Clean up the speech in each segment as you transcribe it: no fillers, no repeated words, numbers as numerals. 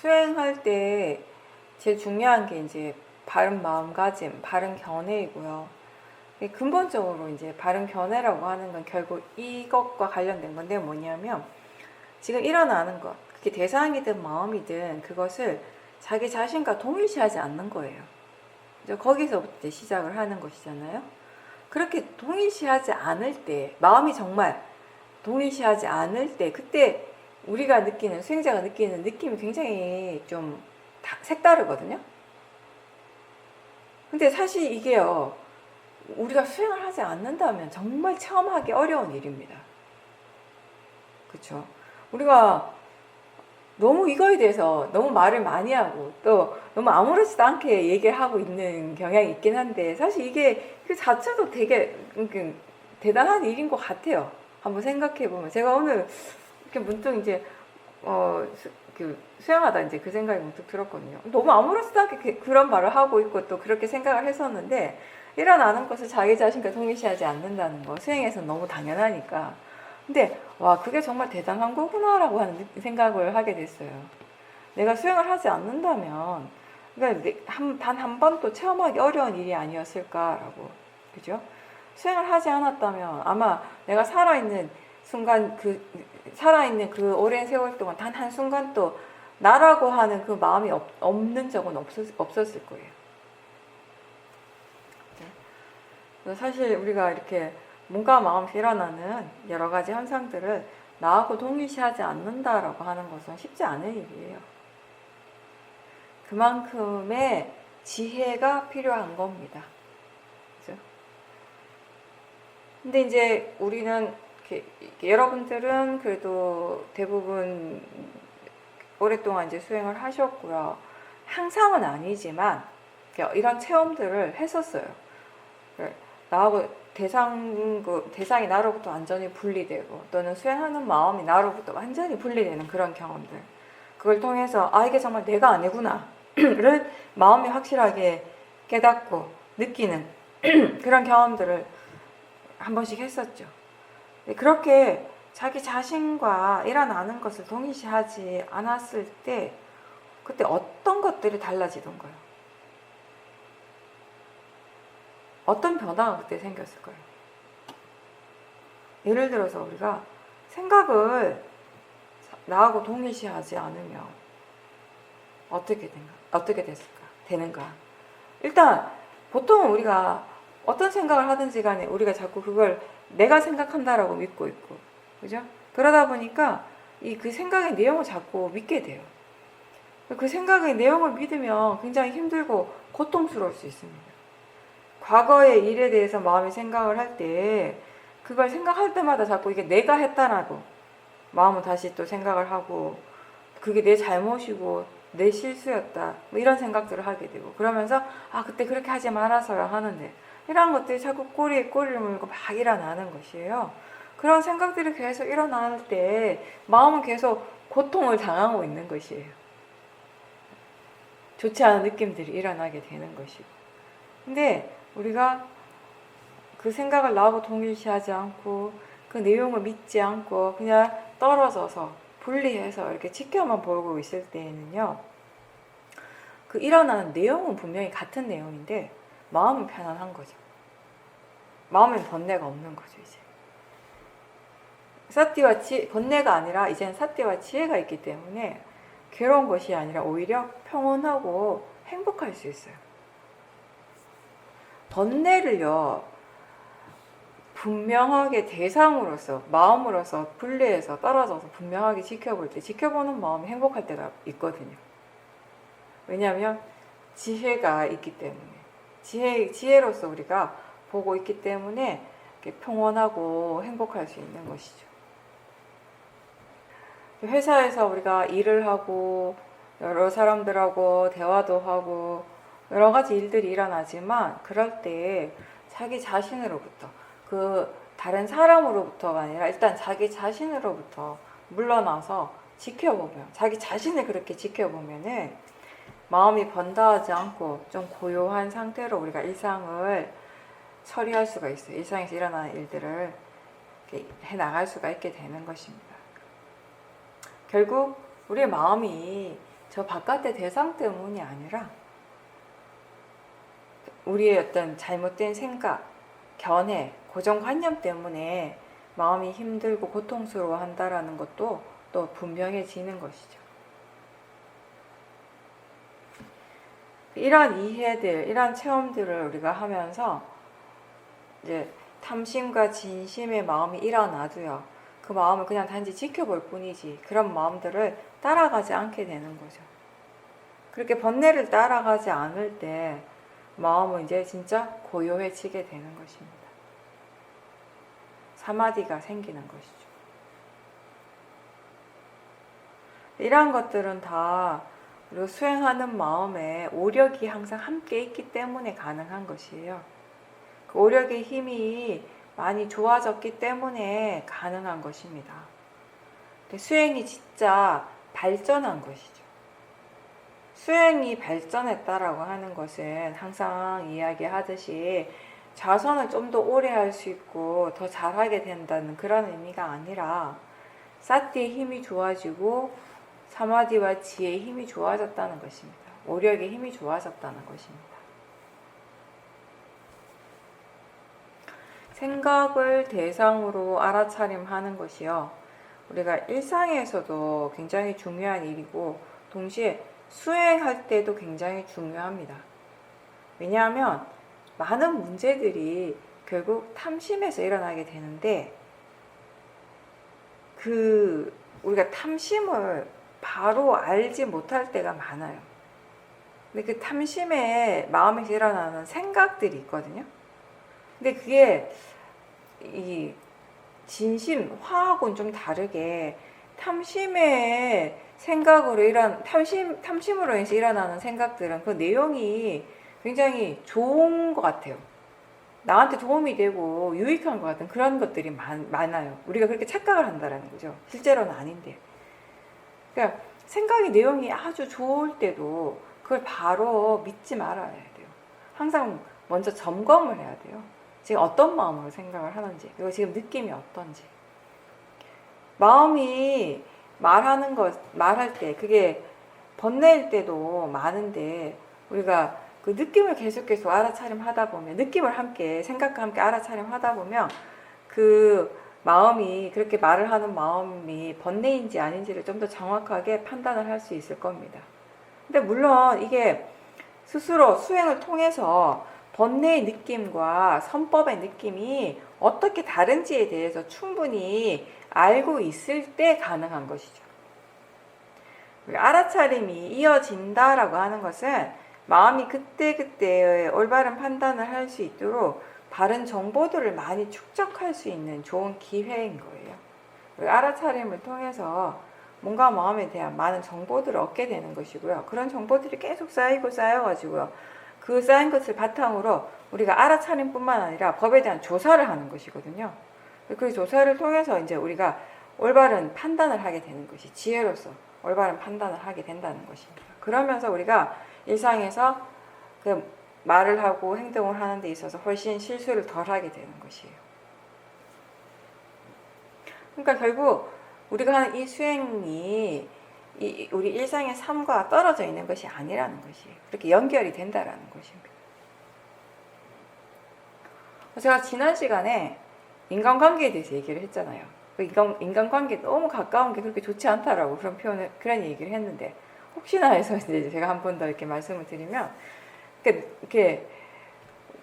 수행할 때 제일 중요한 게 이제 바른 마음가짐, 바른 견해이고요. 근본적으로 이제 바른 견해라고 하는 건 결국 이것과 관련된 건데 뭐냐면 지금 일어나는 것, 그게 대상이든 마음이든 그것을 자기 자신과 동일시하지 않는 거예요. 거기서부터 시작을 하는 것이잖아요. 그렇게 동일시하지 않을 때, 마음이 정말 동일시하지 않을 때, 그때 우리가 느끼는, 수행자가 느끼는 느낌이 굉장히 좀 색다르거든요. 근데 사실 이게요, 우리가 수행을 하지 않는다면 정말 체험하기 어려운 일입니다. 그쵸? 우리가 너무 이거에 대해서 너무 말을 많이 하고 또 너무 아무렇지도 않게 얘기를 하고 있는 경향이 있긴 한데 사실 이게 그 자체도 되게 대단한 일인 것 같아요. 한번 생각해 보면 제가 오늘 이렇게 문득 이제 수영하다 이제 그 생각이 문득 들었거든요. 너무 아무렇지도 않게 그런 말을 하고 있고 또 그렇게 생각을 했었는데 일어나는 것을 자기 자신과 동일시하지 않는다는 거 수행에서는 너무 당연하니까. 근데 와 그게 정말 대단한 거구나라고 하는 생각을 하게 됐어요. 내가 수행을 하지 않는다면 그러니까 단 한 번도 체험하기 어려운 일이 아니었을까라고. 그죠? 수행을 하지 않았다면 아마 내가 살아있는 순간 살아있는 그 오랜 세월 동안 단 한순간도 나라고 하는 그 마음이 없는 적은 없었을 거예요. 사실 우리가 이렇게 몸과 마음에서 일어나는 여러 가지 현상들을 나하고 동일시하지 않는다라고 하는 것은 쉽지 않은 일이에요. 그만큼의 지혜가 필요한 겁니다. 그죠? 근데 이제 우리는 여러분들은 그래도 대부분 오랫동안 이제 수행을 하셨고요. 항상은 아니지만 이런 체험들을 했었어요. 나하고 대상이 나로부터 완전히 분리되고 또는 수행하는 마음이 나로부터 완전히 분리되는 그런 경험들. 그걸 통해서 이게 정말 내가 아니구나를 마음이 확실하게 깨닫고 느끼는 그런 경험들을 한 번씩 했었죠. 그렇게 자기 자신과 일어나는 것을 동일시하지 않았을 때 그때 어떤 것들이 달라지던가요? 어떤 변화가 그때 생겼을까요? 예를 들어서 우리가 생각을 나하고 동일시하지 않으면 어떻게 되는가? 일단 보통은 우리가 어떤 생각을 하든지 간에 우리가 자꾸 그걸 내가 생각한다라고 믿고 있고, 그죠? 그러다 보니까 그 생각의 내용을 자꾸 믿게 돼요. 그 생각의 내용을 믿으면 굉장히 힘들고 고통스러울 수 있습니다. 과거의 일에 대해서 마음이 생각을 할 때 그걸 생각할 때마다 자꾸 이게 내가 했다라고 마음은 다시 또 생각을 하고 그게 내 잘못이고 내 실수였다 뭐 이런 생각들을 하게 되고 그러면서 그때 그렇게 하지 말아서야 하는데 이런 것들이 자꾸 꼬리에 꼬리를 물고 막 일어나는 것이에요. 그런 생각들이 계속 일어날 때 마음은 계속 고통을 당하고 있는 것이에요. 좋지 않은 느낌들이 일어나게 되는 것이고. 근데 우리가 그 생각을 나하고 동일시하지 않고 그 내용을 믿지 않고 그냥 떨어져서 분리해서 이렇게 지켜만 보고 있을 때에는요, 그 일어나는 내용은 분명히 같은 내용인데 마음은 편안한 거죠. 마음엔 번뇌가 없는 거죠. 이제 번뇌가 아니라 이제는 사띠와 지혜가 있기 때문에 괴로운 것이 아니라 오히려 평온하고 행복할 수 있어요. 번뇌를요 분명하게 대상으로서 마음으로서 분리해서 떨어져서 분명하게 지켜볼 때 지켜보는 마음이 행복할 때가 있거든요. 왜냐하면 지혜가 있기 때문에 지혜로서 우리가 보고 있기 때문에 평온하고 행복할 수 있는 것이죠. 회사에서 우리가 일을 하고 여러 사람들하고 대화도 하고 여러 가지 일들이 일어나지만 그럴 때 자기 자신으로부터 그 다른 사람으로부터가 아니라 일단 자기 자신으로부터 물러나서 지켜보면 자기 자신을 그렇게 지켜보면은 마음이 번다하지 않고 좀 고요한 상태로 우리가 일상을 처리할 수가 있어요. 일상에서 일어나는 일들을 해나갈 수가 있게 되는 것입니다. 결국 우리의 마음이 저 바깥의 대상 때문이 아니라 우리의 어떤 잘못된 생각, 견해, 고정관념 때문에 마음이 힘들고 고통스러워 한다라는 것도 또 분명해지는 것이죠. 이러한 이해들, 이러한 체험들을 우리가 하면서 이제 탐심과 진심의 마음이 일어나도요. 그 마음을 그냥 단지 지켜볼 뿐이지 그런 마음들을 따라가지 않게 되는 거죠. 그렇게 번뇌를 따라가지 않을 때 마음은 이제 진짜 고요해지게 되는 것입니다. 사마디가 생기는 것이죠. 이러한 것들은 다 우리가 수행하는 마음에 오력이 항상 함께 있기 때문에 가능한 것이에요. 그 오력의 힘이 많이 좋아졌기 때문에 가능한 것입니다. 수행이 진짜 발전한 것이죠. 수행이 발전했다라고 하는 것은 항상 이야기하듯이 자선을 좀 더 오래 할 수 있고 더 잘하게 된다는 그런 의미가 아니라 사티의 힘이 좋아지고 사마디와 지혜의 힘이 좋아졌다는 것입니다. 오력의 힘이 좋아졌다는 것입니다. 생각을 대상으로 알아차림하는 것이요. 우리가 일상에서도 굉장히 중요한 일이고 동시에 수행할 때도 굉장히 중요합니다. 왜냐하면 많은 문제들이 결국 탐심에서 일어나게 되는데 우리가 탐심을 바로 알지 못할 때가 많아요. 근데 그 탐심의 마음에서 일어나는 생각들이 있거든요. 근데 그게 이 진심, 화하고는 좀 다르게 탐심의 생각으로 탐심으로 인해서 일어나는 생각들은 그 내용이 굉장히 좋은 것 같아요. 나한테 도움이 되고 유익한 것 같은 그런 것들이 많아요. 우리가 그렇게 착각을 한다는 거죠. 실제로는 아닌데. 그러니까 생각의 내용이 아주 좋을 때도 그걸 바로 믿지 말아야 돼요. 항상 먼저 점검을 해야 돼요. 지금 어떤 마음으로 생각을 하는지, 그리고 지금 느낌이 어떤지. 마음이 말할 때, 그게 번뇌일 때도 많은데, 우리가 그 느낌을 계속 알아차림하다 보면, 느낌을 함께, 생각과 함께 알아차림하다 보면, 그 마음이, 그렇게 말을 하는 마음이 번뇌인지 아닌지를 좀 더 정확하게 판단을 할 수 있을 겁니다. 근데 물론 이게 스스로 수행을 통해서 번뇌의 느낌과 선법의 느낌이 어떻게 다른지에 대해서 충분히 알고 있을 때 가능한 것이죠. 알아차림이 이어진다라고 하는 것은 마음이 그때그때 올바른 판단을 할 수 있도록 바른 정보들을 많이 축적할 수 있는 좋은 기회인 거예요. 알아차림을 통해서 뭔가 마음에 대한 많은 정보들을 얻게 되는 것이고요. 그런 정보들이 계속 쌓여가지고요. 그 쌓인 것을 바탕으로 우리가 알아차림뿐만 아니라 법에 대한 조사를 하는 것이거든요. 그 조사를 통해서 이제 우리가 올바른 판단을 하게 되는 것이 지혜로서 올바른 판단을 하게 된다는 것입니다. 그러면서 우리가 일상에서 그 말을 하고 행동을 하는 데 있어서 훨씬 실수를 덜 하게 되는 것이에요. 그러니까 결국 우리가 하는 이 수행이 우리 일상의 삶과 떨어져 있는 것이 아니라는 것이에요. 그렇게 연결이 된다라는 것입니다. 제가 지난 시간에 인간관계에 대해서 얘기를 했잖아요. 인간관계 너무 가까운 게 그렇게 좋지 않다라고 그런 얘기를 했는데, 혹시나 해서 이제 제가 한 번 더 이렇게 말씀을 드리면, 이렇게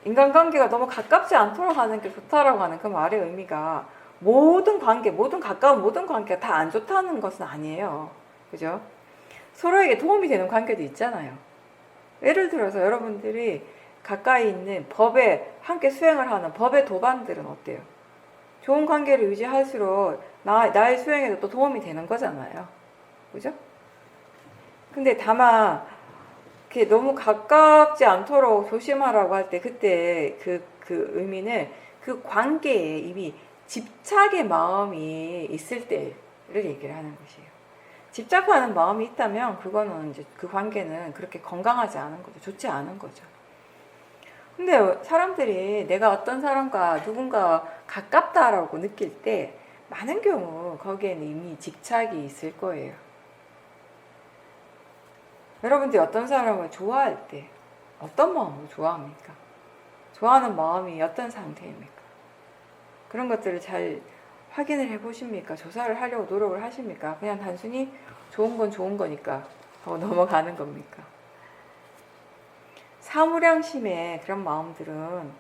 인간관계가 너무 가깝지 않도록 하는 게 좋다라고 하는 그 말의 의미가 모든 가까운 모든 관계가 다 안 좋다는 것은 아니에요. 그죠? 서로에게 도움이 되는 관계도 있잖아요. 예를 들어서 여러분들이 가까이 있는 법에 함께 수행을 하는 법의 도반들은 어때요? 좋은 관계를 유지할수록 나의 수행에도 또 도움이 되는 거잖아요. 그죠? 근데 다만 이렇게 너무 가깝지 않도록 조심하라고 할 때 그때 그 의미는 그 관계에 이미 집착의 마음이 있을 때를 얘기를 하는 것이에요. 집착하는 마음이 있다면 그거는 이제 그 관계는 그렇게 건강하지 않은 거죠. 좋지 않은 거죠. 근데 사람들이 내가 어떤 사람과 누군가 가깝다라고 느낄 때 많은 경우 거기에는 이미 집착이 있을 거예요. 여러분들이 어떤 사람을 좋아할 때 어떤 마음으로 좋아합니까? 좋아하는 마음이 어떤 상태입니까? 그런 것들을 잘 확인을 해보십니까? 조사를 하려고 노력을 하십니까? 그냥 단순히 좋은 건 좋은 거니까 넘어가는 겁니까? 사무량심의 그런 마음들은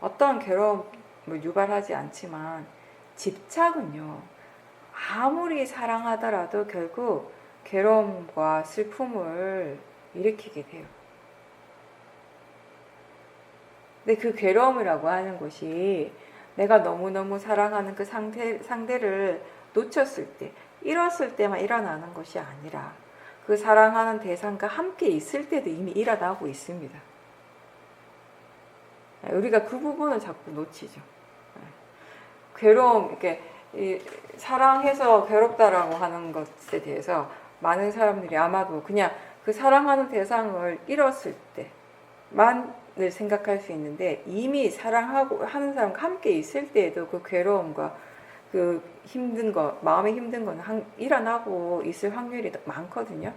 어떤 괴로움을 유발하지 않지만 집착은요, 아무리 사랑하더라도 결국 괴로움과 슬픔을 일으키게 돼요. 근데 그 괴로움이라고 하는 것이 내가 너무너무 사랑하는 그 상대를 놓쳤을 때, 잃었을 때만 일어나는 것이 아니라 그 사랑하는 대상과 함께 있을 때도 이미 일어나고 있습니다. 우리가 그 부분을 자꾸 놓치죠. 괴로움, 이렇게 사랑해서 괴롭다라고 하는 것에 대해서 많은 사람들이 아마도 그냥 그 사랑하는 대상을 잃었을 때만을 생각할 수 있는데, 이미 사랑하고 하는 사람과 함께 있을 때에도 그 괴로움과 그 힘든 거, 마음의 힘든 건 일어나고 있을 확률이 많거든요.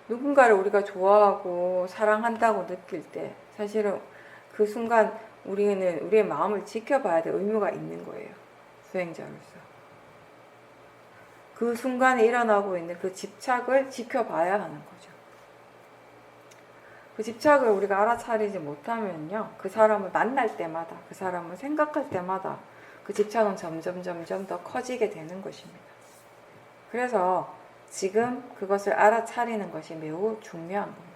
누군가를 우리가 좋아하고 사랑한다고 느낄 때 사실은 그 순간 우리는 우리의 마음을 지켜봐야 될 의무가 있는 거예요. 수행자로서. 그 순간에 일어나고 있는 그 집착을 지켜봐야 하는 거죠. 그 집착을 우리가 알아차리지 못하면요, 그 사람을 만날 때마다, 그 사람을 생각할 때마다 그 집착은 점점 더 커지게 되는 것입니다. 그래서 지금 그것을 알아차리는 것이 매우 중요한 겁니다.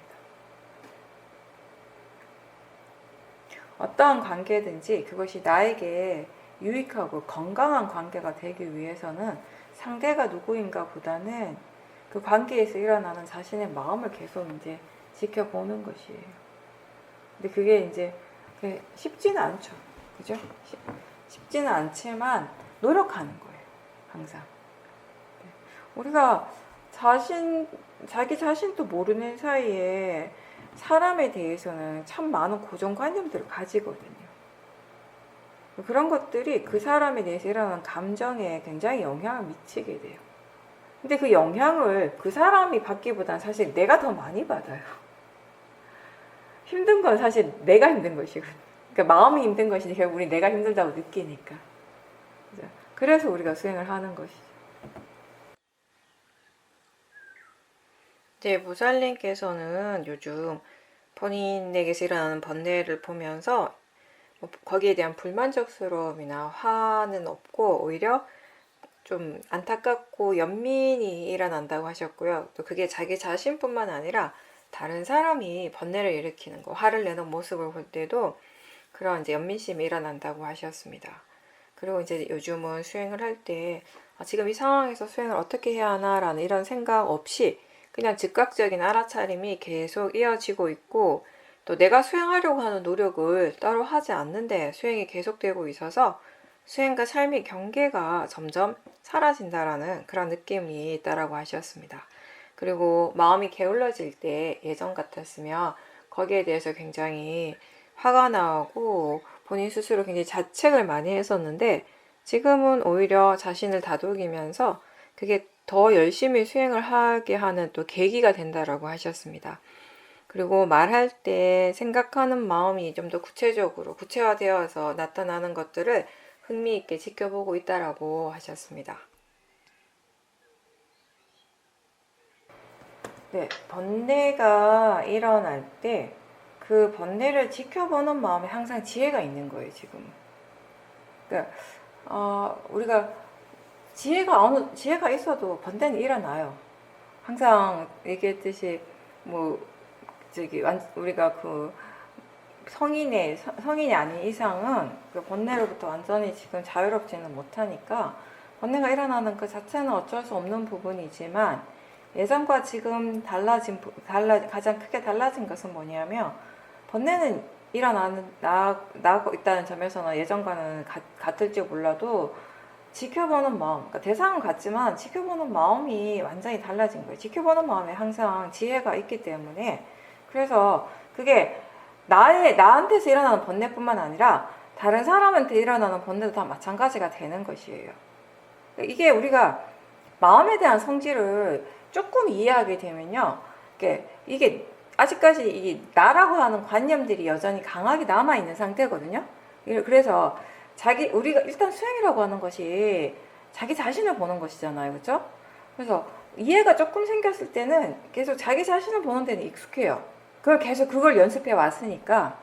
어떠한 관계든지 그것이 나에게 유익하고 건강한 관계가 되기 위해서는 상대가 누구인가 보다는 그 관계에서 일어나는 자신의 마음을 계속 이제 지켜보는 것이에요. 근데 그게 이제 쉽지는 않죠. 그죠? 쉽지는 않지만 노력하는 거예요. 항상. 우리가 자기 자신도 모르는 사이에 사람에 대해서는 참 많은 고정관념들을 가지거든요. 그런 것들이 그 사람에 대해서 일어나는 감정에 굉장히 영향을 미치게 돼요. 근데 그 영향을 그 사람이 받기보다는 사실 내가 더 많이 받아요. 힘든 건 사실 내가 힘든 것이거든요. 그러니까 마음이 힘든 것이니 결국 우리 내가 힘들다고 느끼니까. 그래서 우리가 수행을 하는 것이죠. 이제 보살님께서는 요즘 본인에게서 일어나는 번뇌를 보면서 거기에 대한 불만족스러움이나 화는 없고 오히려 좀 안타깝고 연민이 일어난다고 하셨고요. 또 그게 자기 자신뿐만 아니라 다른 사람이 번뇌를 일으키는 거, 화를 내는 모습을 볼 때도 그런 이제 연민심이 일어난다고 하셨습니다. 그리고 이제 요즘은 수행을 할 때 지금 이 상황에서 수행을 어떻게 해야 하나라는 이런 생각 없이 그냥 즉각적인 알아차림이 계속 이어지고 있고, 또 내가 수행하려고 하는 노력을 따로 하지 않는데 수행이 계속되고 있어서 수행과 삶의 경계가 점점 사라진다라는 그런 느낌이 있다라고 하셨습니다. 그리고 마음이 게을러질 때 예전 같았으면 거기에 대해서 굉장히 화가 나고 본인 스스로 굉장히 자책을 많이 했었는데 지금은 오히려 자신을 다독이면서 그게 더 열심히 수행을 하게 하는 또 계기가 된다라고 하셨습니다. 그리고 말할 때 생각하는 마음이 좀 더 구체적으로 구체화되어서 나타나는 것들을 흥미있게 지켜보고 있다라고 하셨습니다. 네, 번뇌가 일어날 때 그 번뇌를 지켜보는 마음에 항상 지혜가 있는 거예요, 지금. 그러니까 우리가 지혜가 있어도 번뇌는 일어나요. 항상 얘기했듯이 우리가 그 성인이 아닌 이상은 그 번뇌로부터 완전히 지금 자유롭지는 못하니까 번뇌가 일어나는 그 자체는 어쩔 수 없는 부분이지만 예전과 지금 가장 크게 달라진 것은 뭐냐면 번뇌는 나고 있다는 점에서는 예전과는 같을지 몰라도 지켜보는 마음, 그러니까 대상은 같지만 지켜보는 마음이 완전히 달라진 거예요. 지켜보는 마음에 항상 지혜가 있기 때문에 그래서 그게 나한테서 일어나는 번뇌뿐만 아니라 다른 사람한테 일어나는 번뇌도 다 마찬가지가 되는 것이에요. 이게 우리가 마음에 대한 성질을 조금 이해하게 되면요, 이게 아직까지 이 나라고 하는 관념들이 여전히 강하게 남아 있는 상태거든요. 그래서 우리가 일단 수행이라고 하는 것이 자기 자신을 보는 것이잖아요, 그렇죠? 그래서 이해가 조금 생겼을 때는 계속 자기 자신을 보는 데는 익숙해요. 그걸 연습해 왔으니까.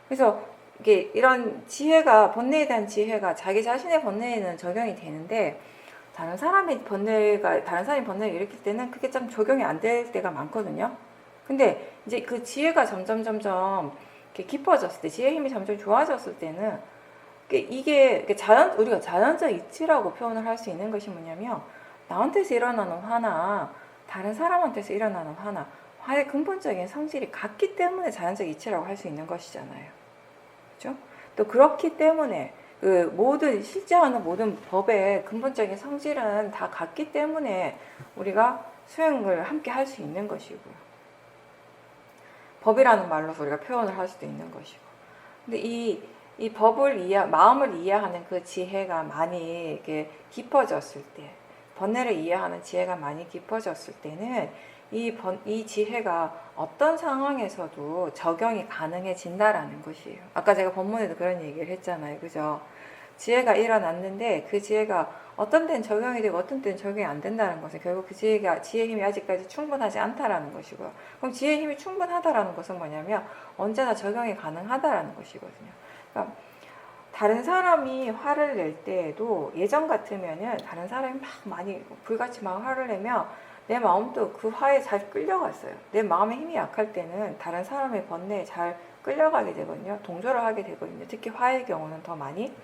그래서 이게 이런 지혜가, 번뇌에 대한 지혜가 자기 자신의 번뇌에는 적용이 되는데, 다른 사람이 번뇌를 일으킬 때는 그게 좀 적용이 안 될 때가 많거든요. 근데 이제 그 지혜가 점점 이렇게 깊어졌을 때, 지혜 힘이 점점 좋아졌을 때는 우리가 자연적 이치라고 표현을 할 수 있는 것이 뭐냐면, 나한테서 일어나는 화나 다른 사람한테서 일어나는 화의 근본적인 성질이 같기 때문에 자연적 이치라고 할 수 있는 것이잖아요. 그렇죠? 또 그렇기 때문에 실제하는 모든 법의 근본적인 성질은 다 같기 때문에 우리가 수행을 함께 할 수 있는 것이고요. 법이라는 말로서 우리가 표현을 할 수도 있는 것이고. 근데 이 마음을 이해하는 그 지혜가 많이 이렇게 깊어졌을 때, 번뇌를 이해하는 지혜가 많이 깊어졌을 때는 이 지혜가 어떤 상황에서도 적용이 가능해진다라는 것이에요. 아까 제가 본문에도 그런 얘기를 했잖아요. 그죠? 지혜가 일어났는데 그 지혜가 어떤 때는 적용이 되고 어떤 때는 적용이 안 된다는 것은 결국 지혜 힘이 아직까지 충분하지 않다라는 것이고요. 그럼 지혜 힘이 충분하다라는 것은 뭐냐면 언제나 적용이 가능하다라는 것이거든요. 그러니까 다른 사람이 화를 낼 때에도 예전 같으면은 다른 사람이 불같이 막 화를 내면 내 마음도 그 화에 잘 끌려갔어요. 내 마음의 힘이 약할 때는 다른 사람의 번뇌에 잘 끌려가게 되거든요. 동조를 하게 되거든요. 특히 화의 경우는 더 많이.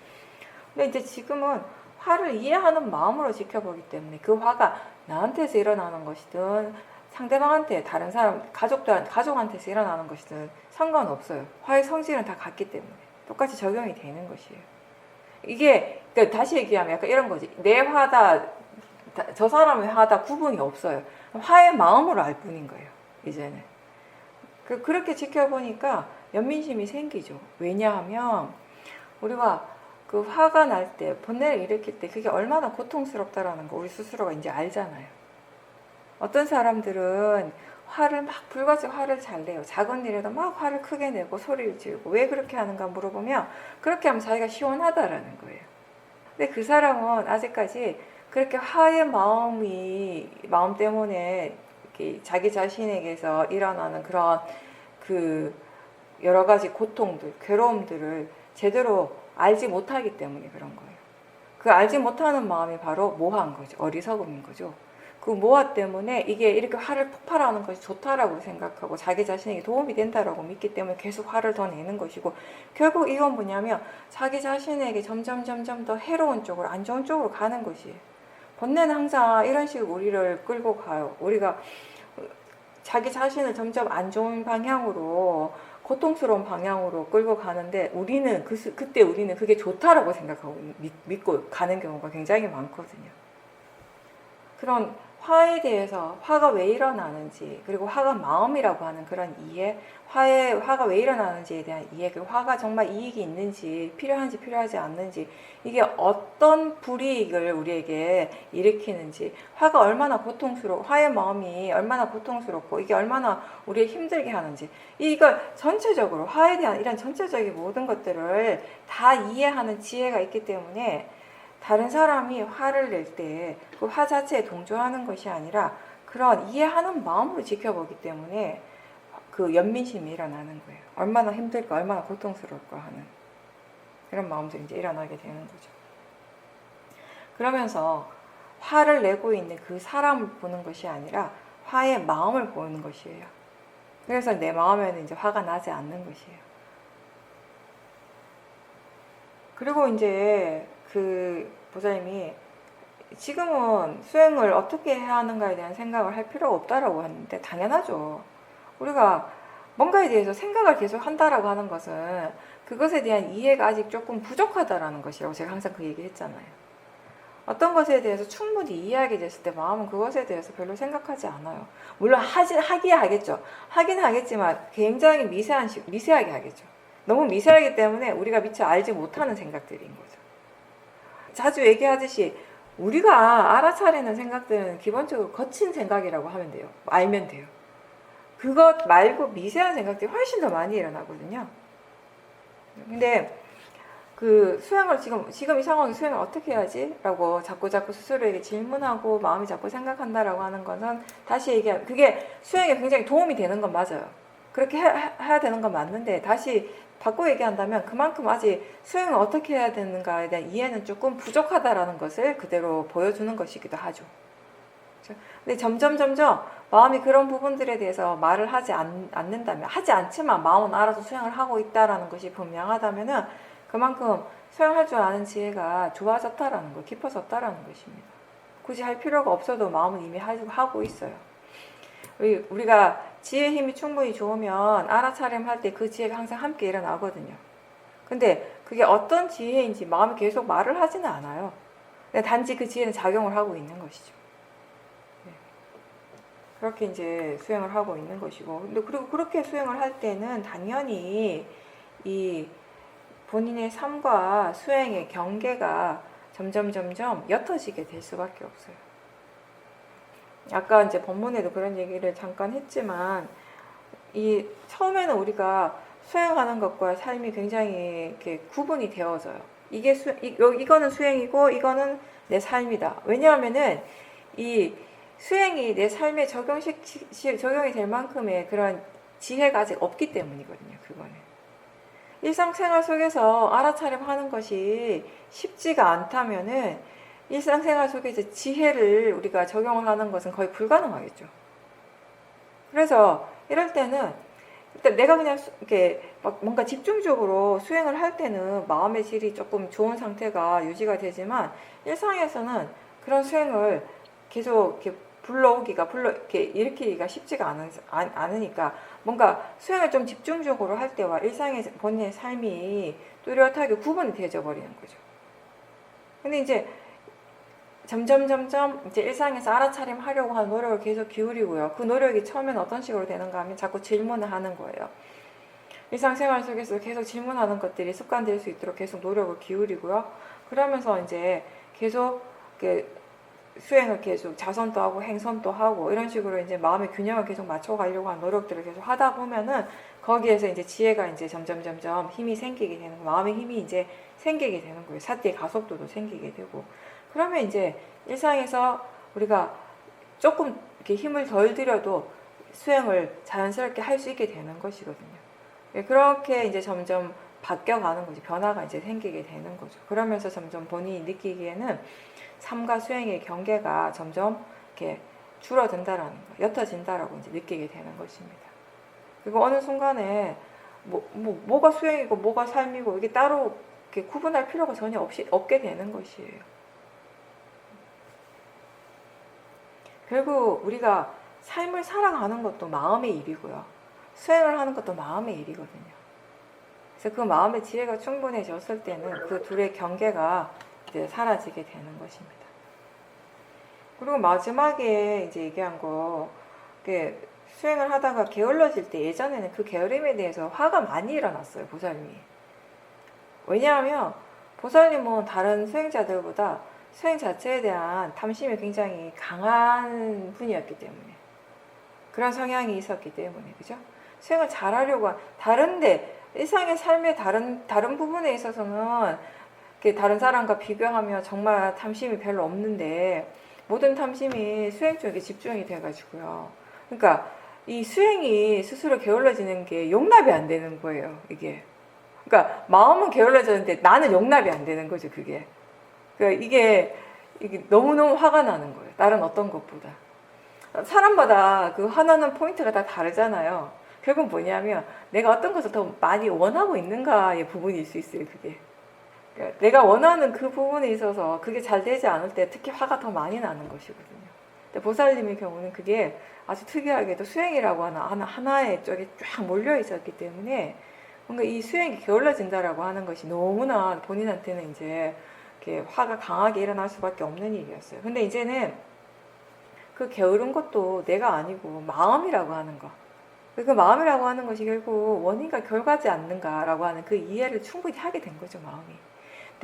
근데 이제 지금은 화를 이해하는 마음으로 지켜보기 때문에 그 화가 나한테서 일어나는 것이든 상대방한테, 다른 사람, 가족한테서 일어나는 것이든 상관없어요. 화의 성질은 다 같기 때문에 똑같이 적용이 되는 것이에요. 이게 그러니까 다시 얘기하면 약간 이런 거지. 내 화다, 저 사람의 화다 구분이 없어요. 화의 마음으로 알 뿐인 거예요. 이제는. 그렇게 지켜보니까 연민심이 생기죠. 왜냐하면 우리가 그 화가 날 때, 번뇌를 일으킬 때 그게 얼마나 고통스럽다라는 거 우리 스스로가 이제 알잖아요. 어떤 사람들은 불같이 화를 잘 내요. 작은 일에도 막 화를 크게 내고 소리를 지르고 왜 그렇게 하는가 물어보면 그렇게 하면 자기가 시원하다라는 거예요. 근데 그 사람은 아직까지 그렇게 화의 마음 때문에 이렇게 자기 자신에게서 일어나는 그런 여러 가지 고통들, 괴로움들을 제대로 알지 못하기 때문에 그런 거예요. 그 알지 못하는 마음이 바로 모한 거죠. 어리석음인 거죠. 그 모화 때문에 이게 이렇게 화를 폭발하는 것이 좋다라고 생각하고 자기 자신에게 도움이 된다라고 믿기 때문에 계속 화를 더 내는 것이고, 결국 이건 뭐냐면 자기 자신에게 점점 더 해로운 쪽으로, 안 좋은 쪽으로 가는 것이에요. 번뇌는 항상 이런 식으로 우리를 끌고 가요. 우리가 자기 자신을 점점 안 좋은 방향으로, 고통스러운 방향으로 끌고 가는데 그때 우리는 그게 좋다라고 생각하고 믿고 가는 경우가 굉장히 많거든요. 그런 화에 대해서, 화가 왜 일어나는지, 그리고 화가 마음이라고 하는 그런 이해, 화가 왜 일어나는지에 대한 이해, 그리고 화가 정말 이익이 있는지, 필요한지 필요하지 않는지, 이게 어떤 불이익을 우리에게 일으키는지, 화의 마음이 얼마나 고통스럽고, 이게 얼마나 우리를 힘들게 하는지, 이걸 전체적으로, 화에 대한 이런 전체적인 모든 것들을 다 이해하는 지혜가 있기 때문에 다른 사람이 화를 낼 때 그 화 자체에 동조하는 것이 아니라 그런 이해하는 마음으로 지켜보기 때문에 그 연민심이 일어나는 거예요. 얼마나 힘들까, 얼마나 고통스러울까 하는 그런 마음들이 이제 일어나게 되는 거죠. 그러면서 화를 내고 있는 그 사람을 보는 것이 아니라 화의 마음을 보는 것이에요. 그래서 내 마음에는 이제 화가 나지 않는 것이에요. 그리고 이제 보살님이 지금은 수행을 어떻게 해야 하는가에 대한 생각을 할 필요가 없다라고 하는데, 당연하죠. 우리가 뭔가에 대해서 생각을 계속 한다라고 하는 것은 그것에 대한 이해가 아직 조금 부족하다라는 것이라고 제가 항상 그 얘기 했잖아요. 어떤 것에 대해서 충분히 이해하게 됐을 때 마음은 그것에 대해서 별로 생각하지 않아요. 물론 하긴 하겠지만 굉장히 미세하게 하겠죠. 너무 미세하기 때문에 우리가 미처 알지 못하는 생각들인 거죠. 자주 얘기하듯이 우리가 알아차리는 생각들은 기본적으로 거친 생각이라고 하면 돼요. 알면 돼요. 그것 말고 미세한 생각들이 훨씬 더 많이 일어나거든요. 근데 그 수행을 지금 이 상황에 수행을 어떻게 해야지? 라고 자꾸 스스로에게 질문하고 마음이 자꾸 생각한다라고 하는 것은 다시 얘기하면 그게 수행에 굉장히 도움이 되는 건 맞아요. 그렇게 해야 되는 건 맞는데 다시 바꿔 얘기한다면 그만큼 아직 수행을 어떻게 해야 되는가에 대한 이해는 조금 부족하다라는 것을 그대로 보여주는 것이기도 하죠. 근데 점점 마음이 그런 부분들에 대해서 말을 하지 않는다면, 하지 않지만 마음은 알아서 수행을 하고 있다라는 것이 분명하다면은 그만큼 수행할 줄 아는 지혜가 좋아졌다라는 거, 깊어졌다라는 것입니다. 굳이 할 필요가 없어도 마음은 이미 하고 있어요. 우리가 지혜 힘이 충분히 좋으면 알아차림 할 때 그 지혜가 항상 함께 일어나거든요. 근데 그게 어떤 지혜인지 마음이 계속 말을 하지는 않아요. 단지 그 지혜는 작용을 하고 있는 것이죠. 그렇게 이제 수행을 하고 있는 것이고, 근데 그리고 그렇게 수행을 할 때는 당연히 이 본인의 삶과 수행의 경계가 점점 옅어지게 될 수밖에 없어요. 아까 이제 본문에도 그런 얘기를 잠깐 했지만, 이 처음에는 우리가 수행하는 것과 삶이 굉장히 이렇게 구분이 되어져요. 이거는 수행이고 이거는 내 삶이다. 왜냐하면은 이 수행이 내 삶에 적용이 될 만큼의 그런 지혜가 아직 없기 때문이거든요. 그거는 일상생활 속에서 알아차림하는 것이 쉽지가 않다면은 일상생활 속에서 지혜를 우리가 적용을 하는 것은 거의 불가능하겠죠. 그래서 이럴 때는 일단 내가 그냥 이렇게 막 뭔가 집중적으로 수행을 할 때는 마음의 질이 조금 좋은 상태가 유지가 되지만 일상에서는 그런 수행을 계속 이렇게 이렇게 일으키기가 쉽지가 않으니까 뭔가 수행을 좀 집중적으로 할 때와 일상의 본인의 삶이 뚜렷하게 구분이 되어져 버리는 거죠. 근데 이제 점점 이제 일상에서 알아차림 하려고 하는 노력을 계속 기울이고요. 그 노력이 처음에는 어떤 식으로 되는가 하면 자꾸 질문을 하는 거예요. 일상생활 속에서 계속 질문하는 것들이 습관될 수 있도록 계속 노력을 기울이고요. 그러면서 이제 계속 수행을 계속 자선도 하고 행선도 하고 이런 식으로 이제 마음의 균형을 계속 맞춰가려고 하는 노력들을 계속 하다 보면은 거기에서 이제 지혜가 이제 점점 힘이 생기게 되는 거예요. 마음의 힘이 이제 생기게 되는 거예요. 사티의 가속도도 생기게 되고. 그러면 이제 일상에서 우리가 조금 이렇게 힘을 덜 들여도 수행을 자연스럽게 할 수 있게 되는 것이거든요. 그렇게 이제 점점 바뀌어가는 거지. 변화가 이제 생기게 되는 거죠. 그러면서 점점 본인이 느끼기에는 삶과 수행의 경계가 점점 이렇게 줄어든다라는 거, 옅어진다라고 이제 느끼게 되는 것입니다. 그리고 어느 순간에 뭐가 수행이고 뭐가 삶이고 이게 따로 이렇게 구분할 필요가 전혀 없게 되는 것이에요. 결국 우리가 삶을 살아가는 것도 마음의 일이고요. 수행을 하는 것도 마음의 일이거든요. 그래서 그 마음의 지혜가 충분해졌을 때는 그 둘의 경계가 이제 사라지게 되는 것입니다. 그리고 마지막에 이제 얘기한 거, 수행을 하다가 게을러질 때 예전에는 그 게으름에 대해서 화가 많이 일어났어요, 보살님이. 왜냐하면 보살님은 다른 수행자들보다 수행 자체에 대한 탐심이 굉장히 강한 분이었기 때문에, 그런 성향이 있었기 때문에, 그죠? 수행을 잘하려고 다른데 일상의 삶의 다른 부분에 있어서는 다른 사람과 비교하면 정말 탐심이 별로 없는데 모든 탐심이 수행 쪽에 집중이 돼가지고요. 그러니까 이 수행이 스스로 게을러지는 게 용납이 안 되는 거예요, 이게. 그러니까 마음은 게을러졌는데 나는 용납이 안 되는 거죠, 그게. 그러니까 이게 너무너무 화가 나는 거예요, 다른 어떤 것보다. 사람마다 그 화나는 포인트가 다 다르잖아요. 결국 뭐냐면 내가 어떤 것을 더 많이 원하고 있는가의 부분일 수 있어요, 그게. 그러니까 내가 원하는 그 부분에 있어서 그게 잘 되지 않을 때 특히 화가 더 많이 나는 것이거든요. 근데 보살님의 경우는 그게 아주 특이하게도 수행이라고 하는 하나의 쪽에 쫙 몰려 있었기 때문에 뭔가 이 수행이 게을러진다라고 하는 것이 너무나 본인한테는 이제 이렇게 화가 강하게 일어날 수밖에 없는 일이었어요. 근데 이제는 그 게으른 것도 내가 아니고 마음이라고 하는 거. 그 마음이라고 하는 것이 결국 원인과 결과지 않는가라고 하는 그 이해를 충분히 하게 된 거죠, 마음이.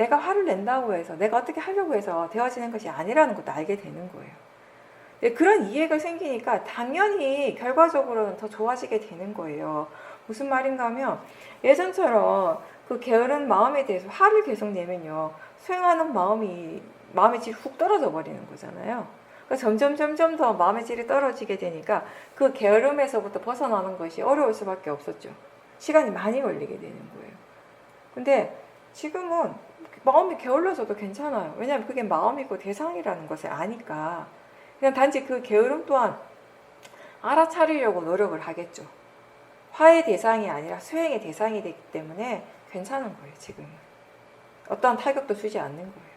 내가 화를 낸다고 해서 내가 어떻게 하려고 해서 되어지는 것이 아니라는 것도 알게 되는 거예요. 그런 이해가 생기니까 당연히 결과적으로는 더 좋아지게 되는 거예요. 무슨 말인가 하면 예전처럼 그 게으른 마음에 대해서 화를 계속 내면요, 수행하는 마음의 질이 훅 떨어져 버리는 거잖아요. 그러니까 점점 더 마음의 질이 떨어지게 되니까 그 게으름에서부터 벗어나는 것이 어려울 수밖에 없었죠. 시간이 많이 걸리게 되는 거예요. 근데 지금은 마음이 게을러져도 괜찮아요. 왜냐하면 그게 마음이고 대상이라는 것을 아니까 그냥 단지 그 게으름 또한 알아차리려고 노력을 하겠죠. 화의 대상이 아니라 수행의 대상이 되기 때문에 괜찮은 거예요. 지금은 어떠한 타격도 주지 않는 거예요.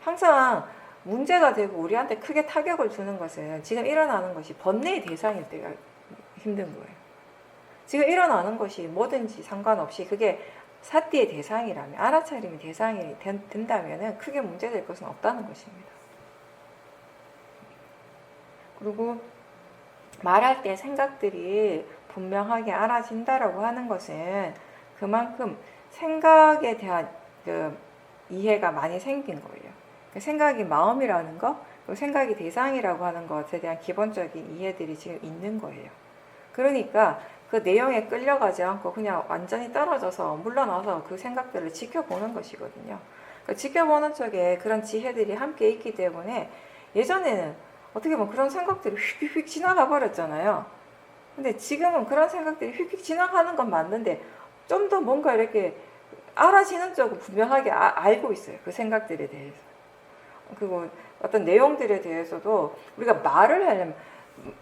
항상 문제가 되고 우리한테 크게 타격을 주는 것은 지금 일어나는 것이 번뇌의 대상일 때가 힘든 거예요. 지금 일어나는 것이 뭐든지 상관없이 그게 사띠의 대상이라면, 알아차림의 대상이 된다면 크게 문제될 것은 없다는 것입니다. 그리고 말할 때 생각들이 분명하게 알아진다라고 하는 것은 그만큼 생각에 대한 그 이해가 많이 생긴 거예요. 생각이 마음이라는 것, 그리고 생각이 대상이라고 하는 것에 대한 기본적인 이해들이 지금 있는 거예요. 그러니까 그 내용에 끌려가지 않고 그냥 완전히 떨어져서 물러나서 그 생각들을 지켜보는 것이거든요. 그러니까 지켜보는 쪽에 그런 지혜들이 함께 있기 때문에 예전에는 어떻게 보면 그런 생각들이 휙휙 지나가 버렸잖아요. 근데 지금은 그런 생각들이 휙휙 지나가는 건 맞는데 좀 더 뭔가 이렇게 알아지는 쪽은 분명하게 알고 있어요. 그 생각들에 대해서. 그리고 어떤 내용들에 대해서도 우리가 말을 하려면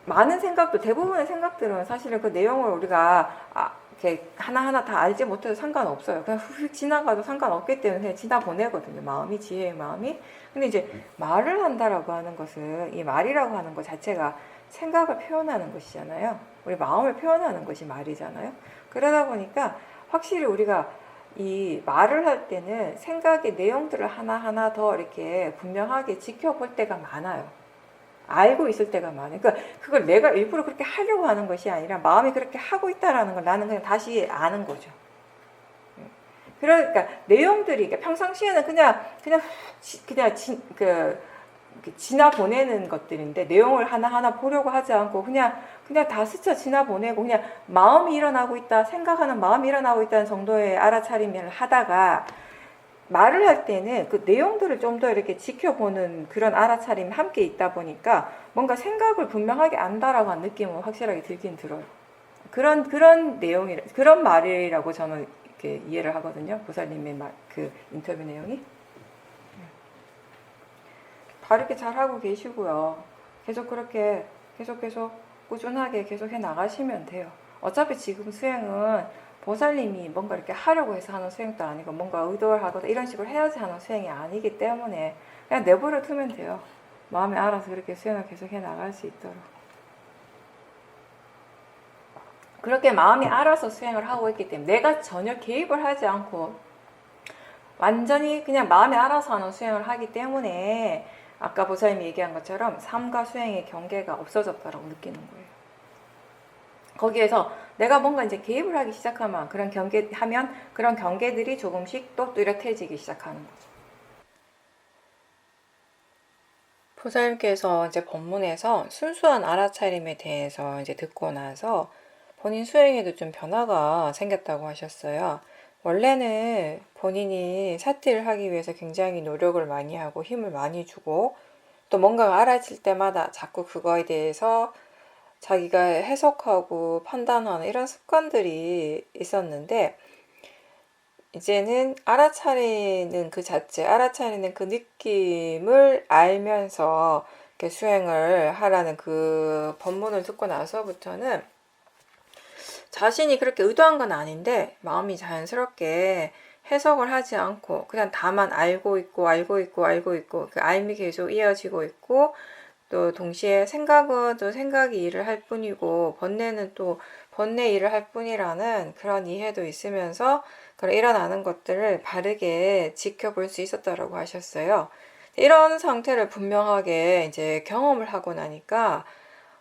많은 생각도, 대부분의 생각들은 사실은 그 내용을 우리가 이렇게 하나하나 다 알지 못해도 상관없어요. 그냥 휙 지나가도 상관없기 때문에 그냥 지나 보내거든요. 마음이, 지혜의 마음이. 근데 이제 말을 한다라고 하는 것은, 이 말이라고 하는 것 자체가 생각을 표현하는 것이잖아요. 우리 마음을 표현하는 것이 말이잖아요. 그러다 보니까 확실히 우리가 이 말을 할 때는 생각의 내용들을 하나하나 더 이렇게 분명하게 지켜볼 때가 많아요. 알고 있을 때가 많아요. 그러니까 그걸 내가 일부러 그렇게 하려고 하는 것이 아니라 마음이 그렇게 하고 있다라는 걸 나는 그냥 다시 아는 거죠. 그러니까 내용들이 평상시에는 그냥 지나 보내는 것들인데 내용을 하나하나 보려고 하지 않고 그냥 다 스쳐 지나 보내고 그냥 마음이 일어나고 있다, 생각하는 마음이 일어나고 있다는 정도의 알아차림을 하다가 말을 할 때는 그 내용들을 좀 더 이렇게 지켜보는 그런 알아차림이 함께 있다 보니까 뭔가 생각을 분명하게 안다라고 하는 느낌은 확실하게 들긴 들어요. 그런 내용이, 그런 말이라고 저는 이렇게 이해를 하거든요. 보살님의 그 인터뷰 내용이. 바르게 잘 하고 계시고요. 계속 그렇게 계속 꾸준하게 계속 해 나가시면 돼요. 어차피 지금 수행은 보살님이 뭔가 이렇게 하려고 해서 하는 수행도 아니고 뭔가 의도를 하거나 이런 식으로 해야지 하는 수행이 아니기 때문에 그냥 내버려 두면 돼요. 마음에 알아서 그렇게 수행을 계속 해 나갈 수 있도록. 그렇게 마음이 알아서 수행을 하고 있기 때문에 내가 전혀 개입을 하지 않고 완전히 그냥 마음이 알아서 하는 수행을 하기 때문에 아까 보살님이 얘기한 것처럼 삶과 수행의 경계가 없어졌다고 느끼는 거예요. 거기에서 내가 뭔가 이제 개입을 하기 시작하면 그런 경계들이 조금씩 또 뚜렷해지기 시작하는 거죠. 보살님께서 이제 법문에서 순수한 알아차림에 대해서 이제 듣고 나서 본인 수행에도 좀 변화가 생겼다고 하셨어요. 원래는 본인이 사티를 하기 위해서 굉장히 노력을 많이 하고 힘을 많이 주고 또 뭔가가 알아질 때마다 자꾸 그거에 대해서 자기가 해석하고 판단하는 이런 습관들이 있었는데 이제는 알아차리는 그 자체, 알아차리는 그 느낌을 알면서 이렇게 수행을 하라는 그 법문을 듣고 나서부터는 자신이 그렇게 의도한 건 아닌데 마음이 자연스럽게 해석을 하지 않고 그냥 다만 알고 있고 그 알미 계속 이어지고 있고 또 동시에 생각은 또 생각이 일을 할 뿐이고 번뇌는 또 번뇌 일을 할 뿐이라는 그런 이해도 있으면서 그런 일어나는 것들을 바르게 지켜볼 수 있었다라고 하셨어요. 이런 상태를 분명하게 이제 경험을 하고 나니까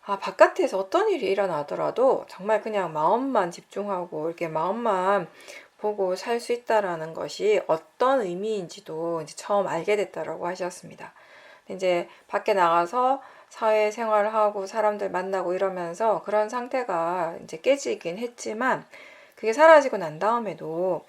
바깥에서 어떤 일이 일어나더라도 정말 그냥 마음만 집중하고 이렇게 마음만 보고 살 수 있다라는 것이 어떤 의미인지도 이제 처음 알게 됐다라고 하셨습니다. 이제 밖에 나가서 사회생활을 하고 사람들 만나고 이러면서 그런 상태가 이제 깨지긴 했지만 그게 사라지고 난 다음에도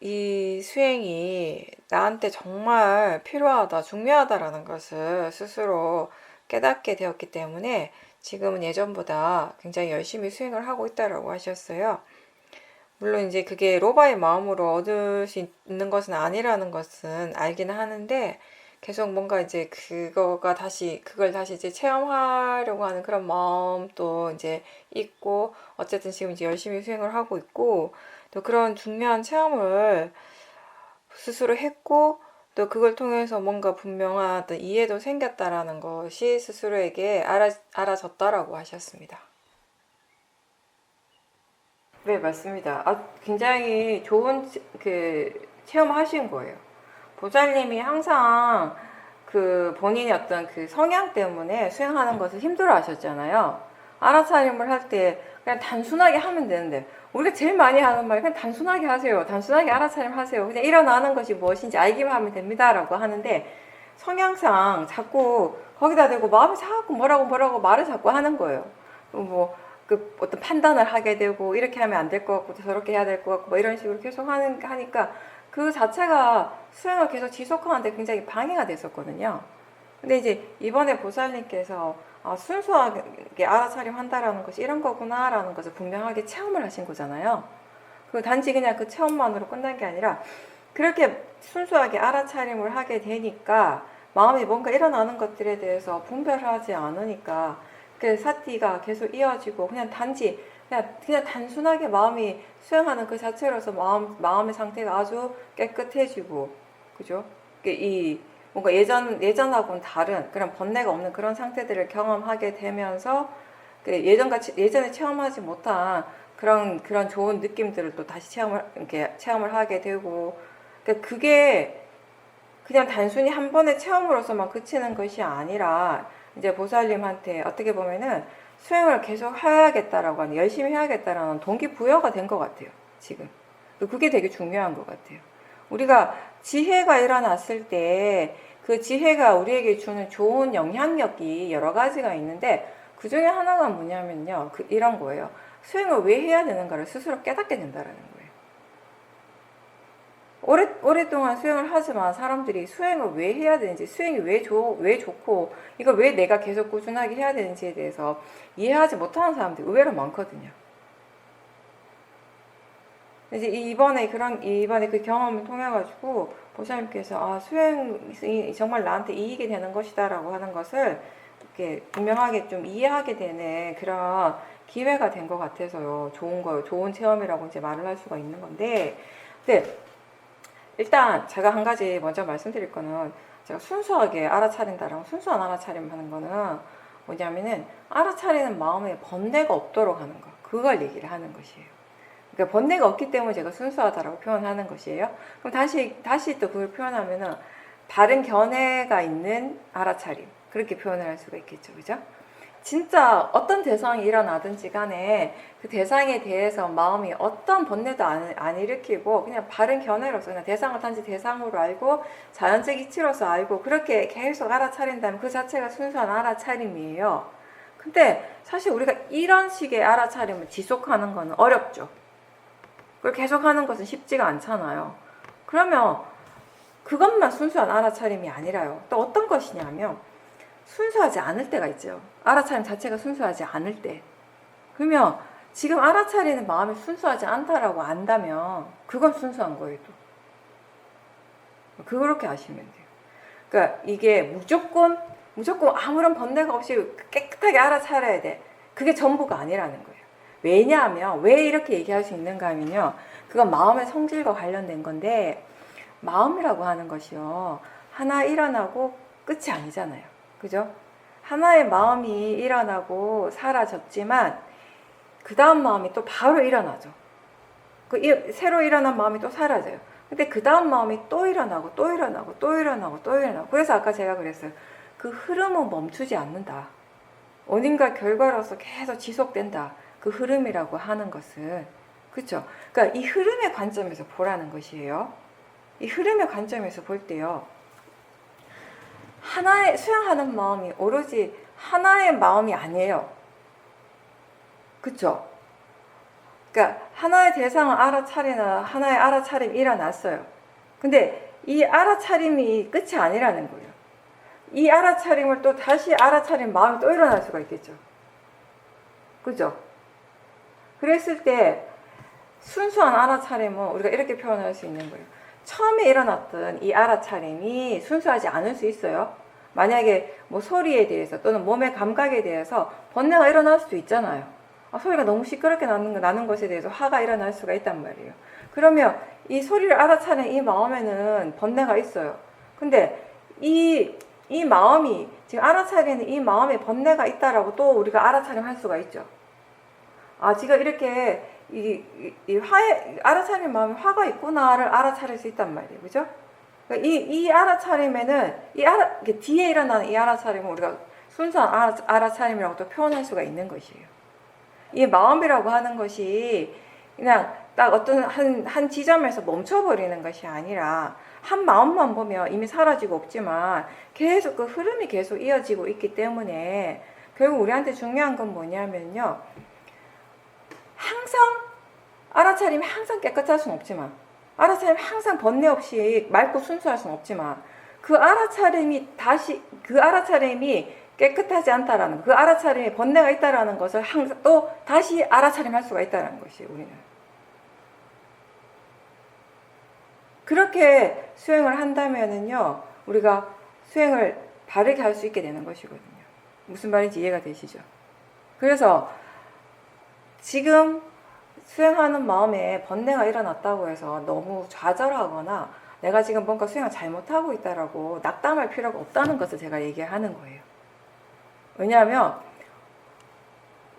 이 수행이 나한테 정말 필요하다, 중요하다라는 것을 스스로 깨닫게 되었기 때문에 지금은 예전보다 굉장히 열심히 수행을 하고 있다라고 하셨어요. 물론 이제 그게 로바의 마음으로 얻을 수 있는 것은 아니라는 것은 알기는 하는데 계속 뭔가 이제 그걸 다시 이제 체험하려고 하는 그런 마음도 이제 있고 어쨌든 지금 이제 열심히 수행을 하고 있고 또 그런 중요한 체험을 스스로 했고 또 그걸 통해서 뭔가 분명한 어떤 이해도 생겼다라는 것이 스스로에게 알아졌다라고 하셨습니다. 네, 맞습니다. 굉장히 좋은 체험하신 거예요. 보살님이 항상 그 본인의 어떤 그 성향 때문에 수행하는 것을 힘들어 하셨잖아요. 알아차림을 할 때 그냥 단순하게 하면 되는데, 우리가 제일 많이 하는 말이 그냥 단순하게 하세요. 단순하게 알아차림 하세요. 그냥 일어나는 것이 무엇인지 알기만 하면 됩니다라고 하는데, 성향상 자꾸 거기다 대고 마음이 자꾸 뭐라고 말을 자꾸 하는 거예요. 어떤 판단을 하게 되고, 이렇게 하면 안 될 것 같고, 저렇게 해야 될 것 같고, 뭐 이런 식으로 계속 하니까, 그 자체가 수행을 계속 지속하는데 굉장히 방해가 됐었거든요. 근데 이제 이번에 보살님께서 순수하게 알아차림 한다라는 것이 이런 거구나라는 것을 분명하게 체험을 하신 거잖아요. 그 단지 그냥 그 체험만으로 끝난 게 아니라 그렇게 순수하게 알아차림을 하게 되니까 마음이 뭔가 일어나는 것들에 대해서 분별하지 않으니까 그 사티가 계속 이어지고 그냥 단순하게 마음이 수행하는 그 자체로서 마음의 상태가 아주 깨끗해지고, 그죠? 뭔가 예전하고는 다른 그런 번뇌가 없는 그런 상태들을 경험하게 되면서 예전에 체험하지 못한 그런 좋은 느낌들을 또 다시 체험을 하게 되고, 그게 그냥 단순히 한 번의 체험으로서만 그치는 것이 아니라 이제 보살님한테 어떻게 보면은 수행을 계속 해야겠다라고 하는, 열심히 해야겠다라는 동기부여가 된 것 같아요, 지금. 그게 되게 중요한 것 같아요. 우리가 지혜가 일어났을 때 그 지혜가 우리에게 주는 좋은 영향력이 여러 가지가 있는데 그 중에 하나가 뭐냐면요. 이런 거예요. 수행을 왜 해야 되는가를 스스로 깨닫게 된다는 거예요. 오랫동안 수행을 하지만 사람들이 수행을 왜 해야 되는지, 수행이 왜 좋고, 이걸 왜 내가 계속 꾸준하게 해야 되는지에 대해서 이해하지 못하는 사람들이 의외로 많거든요. 이제 이번에 그 경험을 통해가지고 보살님께서 수행이 정말 나한테 이익이 되는 것이다라고 하는 것을 이렇게 분명하게 좀 이해하게 되는 그런 기회가 된 것 같아서요. 좋은 체험이라고 이제 말을 할 수가 있는 건데, 근데 일단 제가 한 가지 먼저 말씀드릴 거는, 제가 순수하게 알아차린다라고 순수한 알아차림 하는 거는 뭐냐면은 알아차리는 마음에 번뇌가 없도록 하는 거, 그걸 얘기를 하는 것이에요. 그러니까 번뇌가 없기 때문에 제가 순수하다라고 표현하는 것이에요. 그럼 다시 또 그걸 표현하면은 다른 견해가 있는 알아차림, 그렇게 표현을 할 수가 있겠죠, 그죠? 진짜 어떤 대상이 일어나든지 간에 그 대상에 대해서 마음이 어떤 번뇌도 안 일으키고 그냥 바른 견해로서 그냥 대상을 단지 대상으로 알고 자연적 이치로서 알고 그렇게 계속 알아차린다면 그 자체가 순수한 알아차림이에요. 근데 사실 우리가 이런 식의 알아차림을 지속하는 거는 어렵죠. 그걸 계속하는 것은 쉽지가 않잖아요. 그러면 그것만 순수한 알아차림이 아니라요. 또 어떤 것이냐면 순수하지 않을 때가 있죠. 알아차림 자체가 순수하지 않을 때. 그러면 지금 알아차리는 마음이 순수하지 않다라고 안다면 그건 순수한 거예요. 또 그렇게 아시면 돼요. 그러니까 이게 무조건 아무런 번뇌가 없이 깨끗하게 알아차려야 돼. 그게 전부가 아니라는 거예요. 왜냐하면 왜 이렇게 얘기할 수 있는가 하면요. 그건 마음의 성질과 관련된 건데, 마음이라고 하는 것이요. 하나 일어나고 끝이 아니잖아요. 그죠? 하나의 마음이 일어나고 사라졌지만 그 다음 마음이 또 바로 일어나죠. 새로 일어난 마음이 또 사라져요. 근데 그 다음 마음이 또 일어나고 또 일어나고 또 일어나고 또 일어나고. 그래서 아까 제가 그랬어요. 그 흐름은 멈추지 않는다. 원인과 결과로서 계속 지속된다. 그 흐름이라고 하는 것은 그쵸? 그러니까 이 흐름의 관점에서 보라는 것이에요. 이 흐름의 관점에서 볼 때요. 하나의 수행하는 마음이 오로지 하나의 마음이 아니에요. 그쵸? 그러니까 하나의 대상을 알아차리는 하나의 알아차림이 일어났어요. 근데 이 알아차림이 끝이 아니라는 거예요. 이 알아차림을 또 다시 알아차린 마음이 또 일어날 수가 있겠죠. 그죠? 그랬을 때 순수한 알아차림은 우리가 이렇게 표현할 수 있는 거예요. 처음에 일어났던 이 알아차림이 순수하지 않을 수 있어요. 만약에 뭐 소리에 대해서 또는 몸의 감각에 대해서 번뇌가 일어날 수도 있잖아요. 소리가 너무 시끄럽게 나는 것에 대해서 화가 일어날 수가 있단 말이에요. 그러면 이 소리를 알아차리는 이 마음에는 번뇌가 있어요. 근데 이 마음이 지금 알아차리는 이 마음에 번뇌가 있다라고 또 우리가 알아차림할 수가 있죠. 지금 이렇게 알아차리는 마음에 화가 있구나를 알아차릴 수 있단 말이에요. 그죠? 그러니까 이 알아차림에는 뒤에 일어나는 이 알아차림은 우리가 순수한 알아차림이라고 또 표현할 수가 있는 것이에요. 이 마음이라고 하는 것이 그냥 딱 어떤 한 지점에서 멈춰버리는 것이 아니라 한 마음만 보면 이미 사라지고 없지만 계속 그 흐름이 계속 이어지고 있기 때문에 결국 우리한테 중요한 건 뭐냐면요. 항상 알아차림이 항상 깨끗할 수는 없지만 알아차림이 항상 번뇌 없이 맑고 순수할 수는 없지만 그 알아차림이 깨끗하지 않다라는 그 알아차림에 번뇌가 있다라는 것을 항상 또 다시 알아차림할 수가 있다라는 것이에요. 우리는 그렇게 수행을 한다면은요 우리가 수행을 바르게 할 수 있게 되는 것이거든요. 무슨 말인지 이해가 되시죠? 그래서 지금 수행하는 마음에 번뇌가 일어났다고 해서 너무 좌절하거나 내가 지금 뭔가 수행을 잘못하고 있다라고 낙담할 필요가 없다는 것을 제가 얘기하는 거예요. 왜냐하면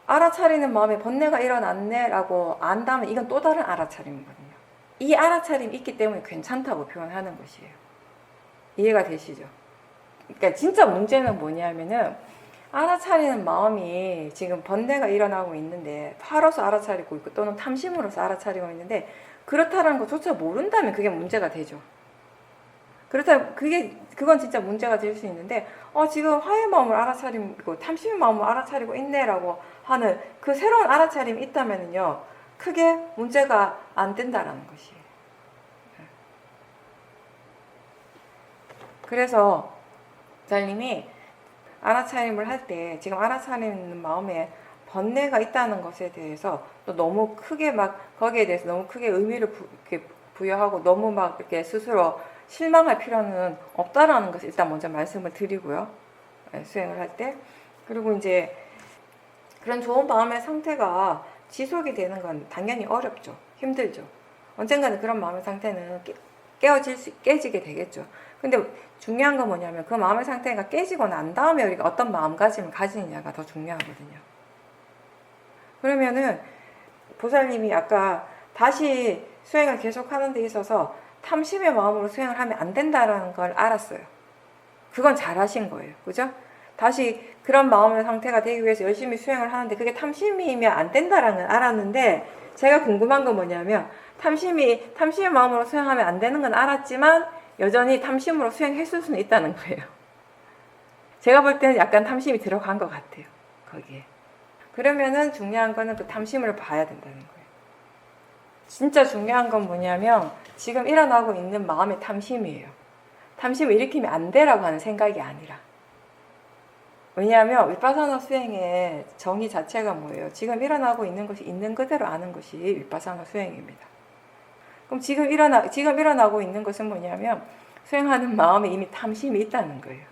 알아차리는 마음에 번뇌가 일어났네 라고 안다면 이건 또 다른 알아차림이거든요. 이 알아차림이 있기 때문에 괜찮다고 표현하는 것이에요. 이해가 되시죠? 그러니까 진짜 문제는 뭐냐면은 알아차리는 마음이 지금 번뇌가 일어나고 있는데 화로서 알아차리고 있고 또는 탐심으로서 알아차리고 있는데 그렇다는 것조차 모른다면 그게 문제가 되죠. 그건 진짜 문제가 될 수 있는데 지금 화의 마음을 알아차리고 탐심의 마음을 알아차리고 있네라고 하는 그 새로운 알아차림이 있다면요 크게 문제가 안 된다라는 것이에요. 그래서 부자님이 알아차림을 할 때 지금 알아차리는 마음에 번뇌가 있다는 것에 대해서 또 너무 크게 거기에 대해서 너무 크게 의미를 부여하고 너무 이렇게 스스로 실망할 필요는 없다라는 것을 일단 먼저 말씀을 드리고요. 수행을 할 때. 그리고 이제 그런 좋은 마음의 상태가 지속이 되는 건 당연히 어렵죠. 힘들죠. 언젠가는 그런 마음의 상태는 깨지게 되겠죠. 근데 중요한 건 뭐냐면 그 마음의 상태가 깨지고 난 다음에 우리가 어떤 마음가짐을 가지느냐가 더 중요하거든요. 그러면은 보살님이 아까 다시 수행을 계속하는 데 있어서 탐심의 마음으로 수행을 하면 안 된다라는 걸 알았어요. 그건 잘하신 거예요. 그죠? 다시 그런 마음의 상태가 되기 위해서 열심히 수행을 하는데 그게 탐심이면 안 된다라는 걸 알았는데 제가 궁금한 건 뭐냐면 탐심의 마음으로 수행하면 안 되는 건 알았지만 여전히 탐심으로 수행했을 수는 있다는 거예요. 제가 볼 때는 약간 탐심이 들어간 것 같아요. 거기에. 그러면은 중요한 거는 그 탐심을 봐야 된다는 거예요. 진짜 중요한 건 뭐냐면 지금 일어나고 있는 마음의 탐심이에요. 탐심을 일으키면 안 되라고 하는 생각이 아니라. 왜냐하면 윗바사나 수행의 정의 자체가 뭐예요? 지금 일어나고 있는 것이 있는 그대로 아는 것이 윗바사나 수행입니다. 그럼 지금 일어나고 있는 것은 뭐냐면 수행하는 마음에 이미 탐심이 있다는 거예요.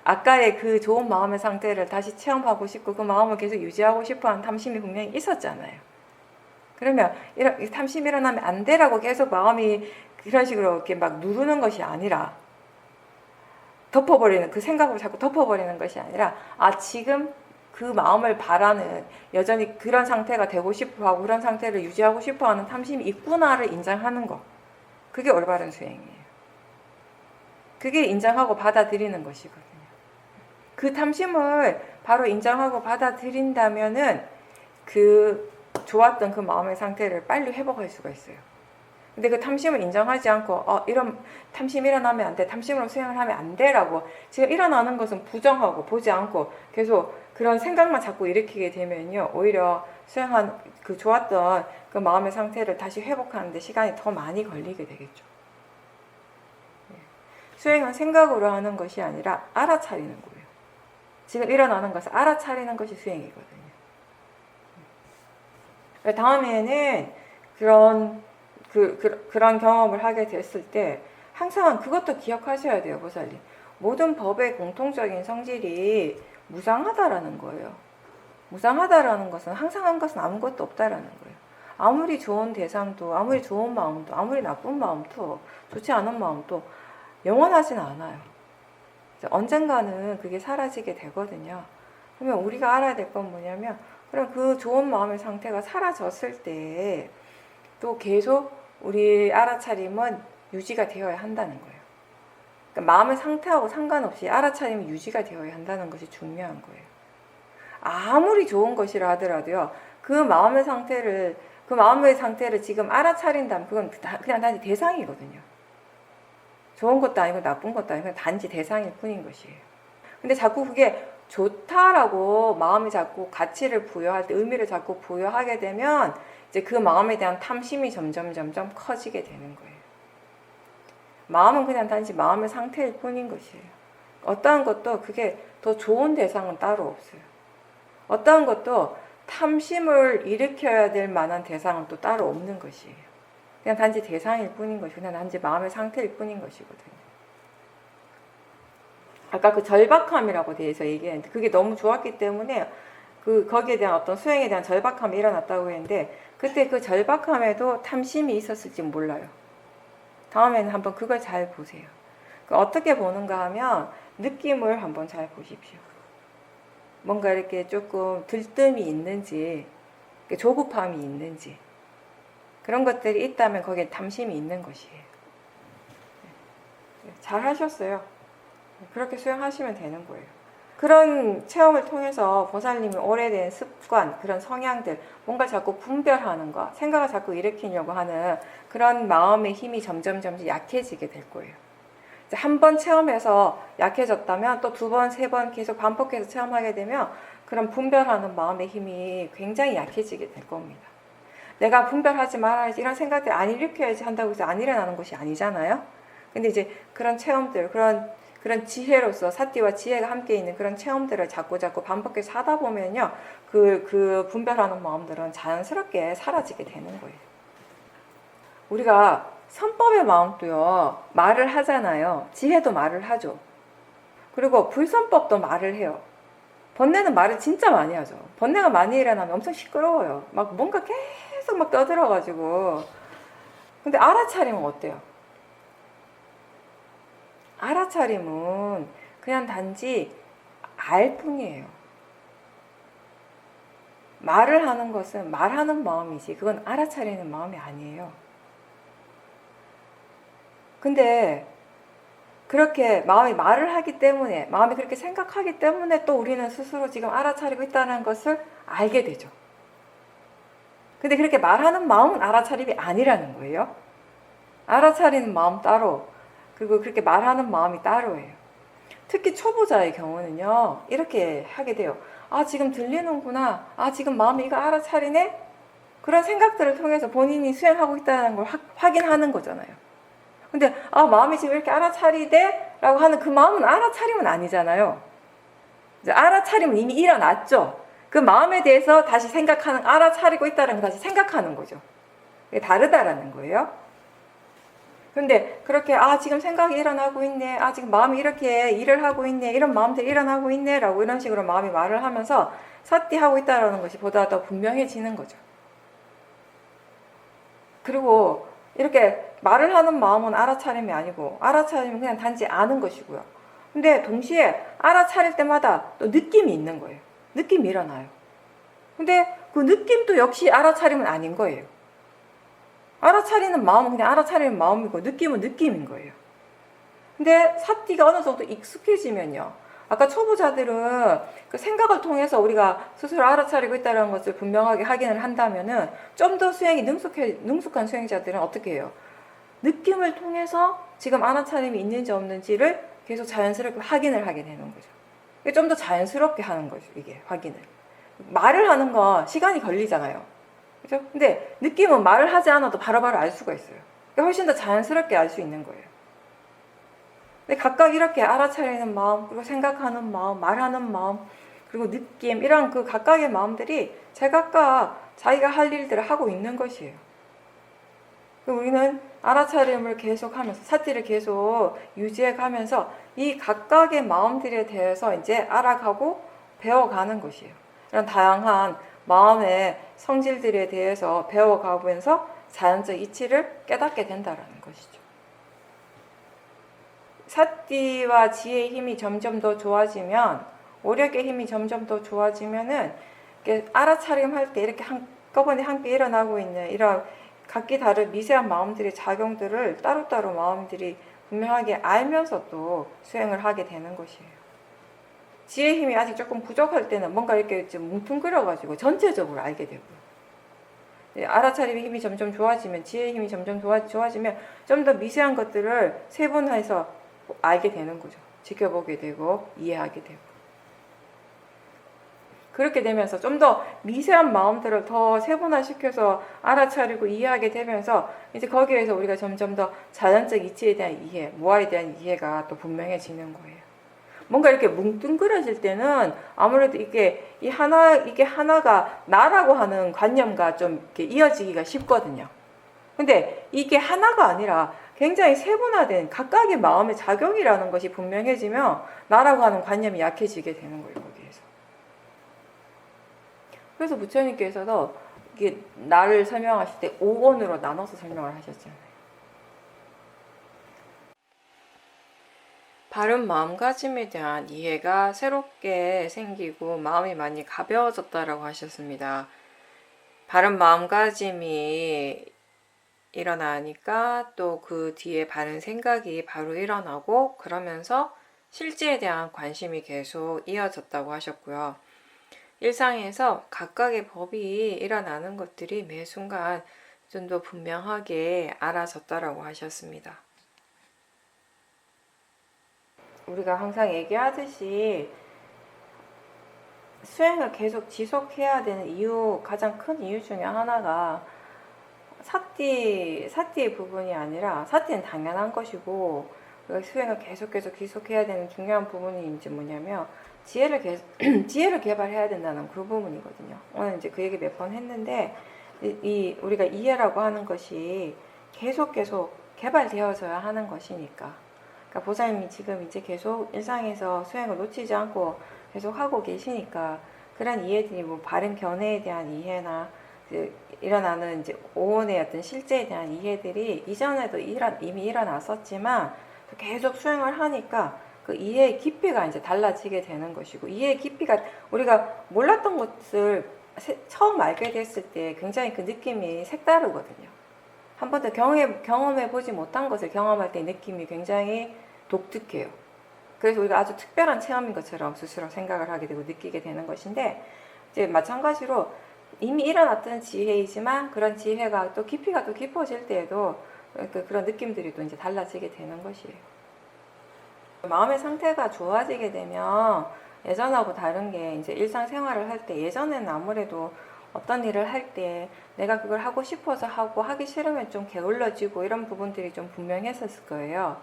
아까의 그 좋은 마음의 상태를 다시 체험하고 싶고 그 마음을 계속 유지하고 싶어하는 탐심이 분명히 있었잖아요. 그러면 탐심이 일어나면 안 되라고 계속 마음이 그런 식으로 이렇게 누르는 것이 아니라 덮어버리는 그 생각을 자꾸 덮어버리는 것이 아니라 지금 그 마음을 바라는 여전히 그런 상태가 되고 싶어하고 그런 상태를 유지하고 싶어하는 탐심이 있구나를 인정하는 것. 그게 올바른 수행이에요. 그게 인정하고 받아들이는 것이거든요. 그 탐심을 바로 인정하고 받아들인다면은 그 좋았던 그 마음의 상태를 빨리 회복할 수가 있어요. 근데 그 탐심을 인정하지 않고 이런 탐심 일어나면 안 돼, 탐심으로 수행을 하면 안 돼라고 지금 일어나는 것은 부정하고 보지 않고 계속 그런 생각만 자꾸 일으키게 되면요, 오히려 수행한 그 좋았던 그 마음의 상태를 다시 회복하는데 시간이 더 많이 걸리게 되겠죠. 수행은 생각으로 하는 것이 아니라 알아차리는 거예요. 지금 일어나는 것을 알아차리는 것이 수행이거든요. 다음에는 그런 경험을 하게 됐을 때 항상 그것도 기억하셔야 돼요, 보살님. 모든 법의 공통적인 성질이 무상하다라는 거예요. 무상하다라는 것은 항상 한 것은 아무것도 없다라는 거예요. 아무리 좋은 대상도, 아무리 좋은 마음도, 아무리 나쁜 마음도, 좋지 않은 마음도 영원하진 않아요. 언젠가는 그게 사라지게 되거든요. 그러면 우리가 알아야 될 건 뭐냐면, 그럼 그 좋은 마음의 상태가 사라졌을 때 또 계속 우리 알아차림은 유지가 되어야 한다는 거예요. 그러니까 마음의 상태하고 상관없이 알아차림이 유지가 되어야 한다는 것이 중요한 거예요. 아무리 좋은 것이라 하더라도요, 그 마음의 상태를 지금 알아차린다면 그건 그냥 단지 대상이거든요. 좋은 것도 아니고 나쁜 것도 아니고 단지 대상일 뿐인 것이에요. 근데 자꾸 그게 좋다라고 마음이 자꾸 가치를 부여할 때, 의미를 자꾸 부여하게 되면 이제 그 마음에 대한 탐심이 점점 커지게 되는 거예요. 마음은 그냥 단지 마음의 상태일 뿐인 것이에요. 어떠한 것도 그게 더 좋은 대상은 따로 없어요. 어떠한 것도 탐심을 일으켜야 될 만한 대상은 또 따로 없는 것이에요. 그냥 단지 대상일 뿐인 것이고, 그냥 단지 마음의 상태일 뿐인 것이거든요. 아까 그 절박함이라고 대해서 얘기했는데, 그게 너무 좋았기 때문에 거기에 대한 어떤 수행에 대한 절박함이 일어났다고 했는데, 그때 그 절박함에도 탐심이 있었을지 몰라요. 다음에는 한번 그걸 잘 보세요. 어떻게 보는가 하면 느낌을 한번 잘 보십시오. 뭔가 이렇게 조금 들뜸이 있는지, 조급함이 있는지, 그런 것들이 있다면 거기에 탐심이 있는 것이에요. 잘 하셨어요. 그렇게 수행하시면 되는 거예요. 그런 체험을 통해서 보살님이 오래된 습관, 그런 성향들, 뭔가 자꾸 분별하는 거, 생각을 자꾸 일으키려고 하는 그런 마음의 힘이 점점 약해지게 될 거예요. 한 번 체험해서 약해졌다면 또 두 번, 세 번 계속 반복해서 체험하게 되면 그런 분별하는 마음의 힘이 굉장히 약해지게 될 겁니다. 내가 분별하지 말아야지, 이런 생각들 안 일으켜야지 한다고 해서 안 일어나는 것이 아니잖아요. 근데 이제 그런 체험들, 그런 지혜로서, 사띠와 지혜가 함께 있는 그런 체험들을 자꾸 반복해서 하다 보면요, 그 분별하는 마음들은 자연스럽게 사라지게 되는 거예요. 우리가 선법의 마음도요, 말을 하잖아요. 지혜도 말을 하죠. 그리고 불선법도 말을 해요. 번뇌는 말을 진짜 많이 하죠. 번뇌가 많이 일어나면 엄청 시끄러워요. 막 뭔가 계속 막 떠들어가지고. 근데 알아차림은 어때요? 알아차림은 그냥 단지 알 뿐이에요. 말을 하는 것은 말하는 마음이지, 그건 알아차리는 마음이 아니에요. 근데 그렇게 마음이 말을 하기 때문에, 마음이 그렇게 생각하기 때문에 또 우리는 스스로 지금 알아차리고 있다는 것을 알게 되죠. 근데 그렇게 말하는 마음은 알아차림이 아니라는 거예요. 알아차리는 마음 따로, 그리고 그렇게 말하는 마음이 따로예요. 특히 초보자의 경우는요, 이렇게 하게 돼요. 지금 들리는구나. 지금 마음이 이거 알아차리네? 그런 생각들을 통해서 본인이 수행하고 있다는 걸 확인하는 거잖아요. 근데 마음이 지금 이렇게 알아차리대? 라고 하는 그 마음은 알아차림은 아니잖아요. 이제 알아차림은 이미 일어났죠. 그 마음에 대해서 다시 생각하는, 알아차리고 있다는 걸 다시 생각하는 거죠. 그게 다르다라는 거예요. 근데 그렇게 지금 생각이 일어나고 있네, 지금 마음이 이렇게 일을 하고 있네, 이런 마음들이 일어나고 있네 라고 이런 식으로 마음이 말을 하면서 사띠하고 있다는 것이 보다 더 분명해지는 거죠. 그리고 이렇게 말을 하는 마음은 알아차림이 아니고, 알아차림은 그냥 단지 아는 것이고요. 근데 동시에 알아차릴 때마다 또 느낌이 있는 거예요. 느낌이 일어나요. 근데 그 느낌도 역시 알아차림은 아닌 거예요. 알아차리는 마음은 그냥 알아차리는 마음이고, 느낌은 느낌인 거예요. 근데 사띠가 어느 정도 익숙해지면요, 아까 초보자들은 그 생각을 통해서 우리가 스스로 알아차리고 있다는 것을 분명하게 확인을 한다면은 좀 더 수행이 능숙한 수행자들은 어떻게 해요? 느낌을 통해서 지금 알아차림이 있는지 없는지를 계속 자연스럽게 확인을 하게 되는 거죠. 좀 더 자연스럽게 하는 거죠, 이게 확인을. 말을 하는 건 시간이 걸리잖아요. 그죠? 근데 느낌은 말을 하지 않아도 바로바로 알 수가 있어요. 그러니까 훨씬 더 자연스럽게 알 수 있는 거예요. 근데 각각 이렇게 알아차리는 마음, 그리고 생각하는 마음, 말하는 마음, 그리고 느낌, 이런 그 각각의 마음들이 제각각 자기가 할 일들을 하고 있는 것이에요. 우리는 알아차림을 계속하면서, 사티를 계속 유지해가면서 이 각각의 마음들에 대해서 이제 알아가고 배워가는 것이에요. 이런 다양한 마음의 성질들에 대해서 배워가면서 자연적 이치를 깨닫게 된다는 것이죠. 사띠와 지혜의 힘이 점점 더 좋아지면, 오력의 힘이 점점 더 좋아지면은 알아차림할 때 이렇게 한꺼번에 함께 일어나고 있는 이런 각기 다른 미세한 마음들의 작용들을 따로따로 마음들이 분명하게 알면서 또 수행을 하게 되는 것이에요. 지혜의 힘이 아직 조금 부족할 때는 뭔가 이렇게 좀 뭉뚱그려가지고 전체적으로 알게 되고요. 알아차림의 힘이 점점 좋아지면, 지혜의 힘이 점점 좋아지면 좀 더 미세한 것들을 세분화해서 알게 되는 거죠. 지켜보게 되고 이해하게 되고. 그렇게 되면서 좀 더 미세한 마음들을 더 세분화시켜서 알아차리고 이해하게 되면서 이제 거기에서 우리가 점점 더 자연적 이치에 대한 이해, 무아에 대한 이해가 또 분명해지는 거예요. 뭔가 이렇게 뭉뚱그려질 때는 아무래도 이게 하나가 나라고 하는 관념과 좀 이렇게 이어지기가 쉽거든요. 근데 이게 하나가 아니라 굉장히 세분화된 각각의 마음의 작용이라는 것이 분명해지면 나라고 하는 관념이 약해지게 되는 거예요, 거기에서. 그래서 부처님께서도 이게 나를 설명하실 때 5원으로 나눠서 설명을 하셨잖아요. 바른 마음가짐에 대한 이해가 새롭게 생기고 마음이 많이 가벼워졌다라고 하셨습니다. 바른 마음가짐이 일어나니까 또 그 뒤에 바른 생각이 바로 일어나고 그러면서 실제에 대한 관심이 계속 이어졌다고 하셨고요. 일상에서 각각의 법이 일어나는 것들이 매 순간 좀 더 분명하게 알아졌다라고 하셨습니다. 우리가 항상 얘기하듯이 수행을 계속 지속해야 되는 이유, 가장 큰 이유 중에 하나가 사띠의 부분이 아니라, 사띠는 당연한 것이고 우리가 수행을 계속 지속해야 되는 중요한 부분이 이제 뭐냐면 지혜를 개발해야 된다는 그 부분이거든요. 오늘 이제 그 얘기 몇 번 했는데 우리가 이해라고 하는 것이 계속 개발되어져야 하는 것이니까. 그러니까 보살님이 지금 이제 계속 일상에서 수행을 놓치지 않고 계속 하고 계시니까 그런 이해들이 뭐 바른 견해에 대한 이해나 일어나는 이제 오온의 어떤 실제에 대한 이해들이 이전에도 이미 일어났었지만 계속 수행을 하니까 그 이해의 깊이가 이제 달라지게 되는 것이고, 이해의 깊이가 우리가 몰랐던 것을 처음 알게 됐을 때 굉장히 그 느낌이 색다르거든요. 한 번도 경험해 보지 못한 것을 경험할 때 느낌이 굉장히 독특해요. 그래서 우리가 아주 특별한 체험인 것처럼 스스로 생각을 하게 되고 느끼게 되는 것인데, 이제 마찬가지로 이미 일어났던 지혜이지만 그런 지혜가 또 깊이가 또 깊어질 때에도 그런 느낌들이 또 이제 달라지게 되는 것이에요. 마음의 상태가 좋아지게 되면 예전하고 다른 게 이제 일상생활을 할 때, 예전에는 아무래도 어떤 일을 할 때 내가 그걸 하고 싶어서 하고 하기 싫으면 좀 게을러지고 이런 부분들이 좀 분명했었을 거예요.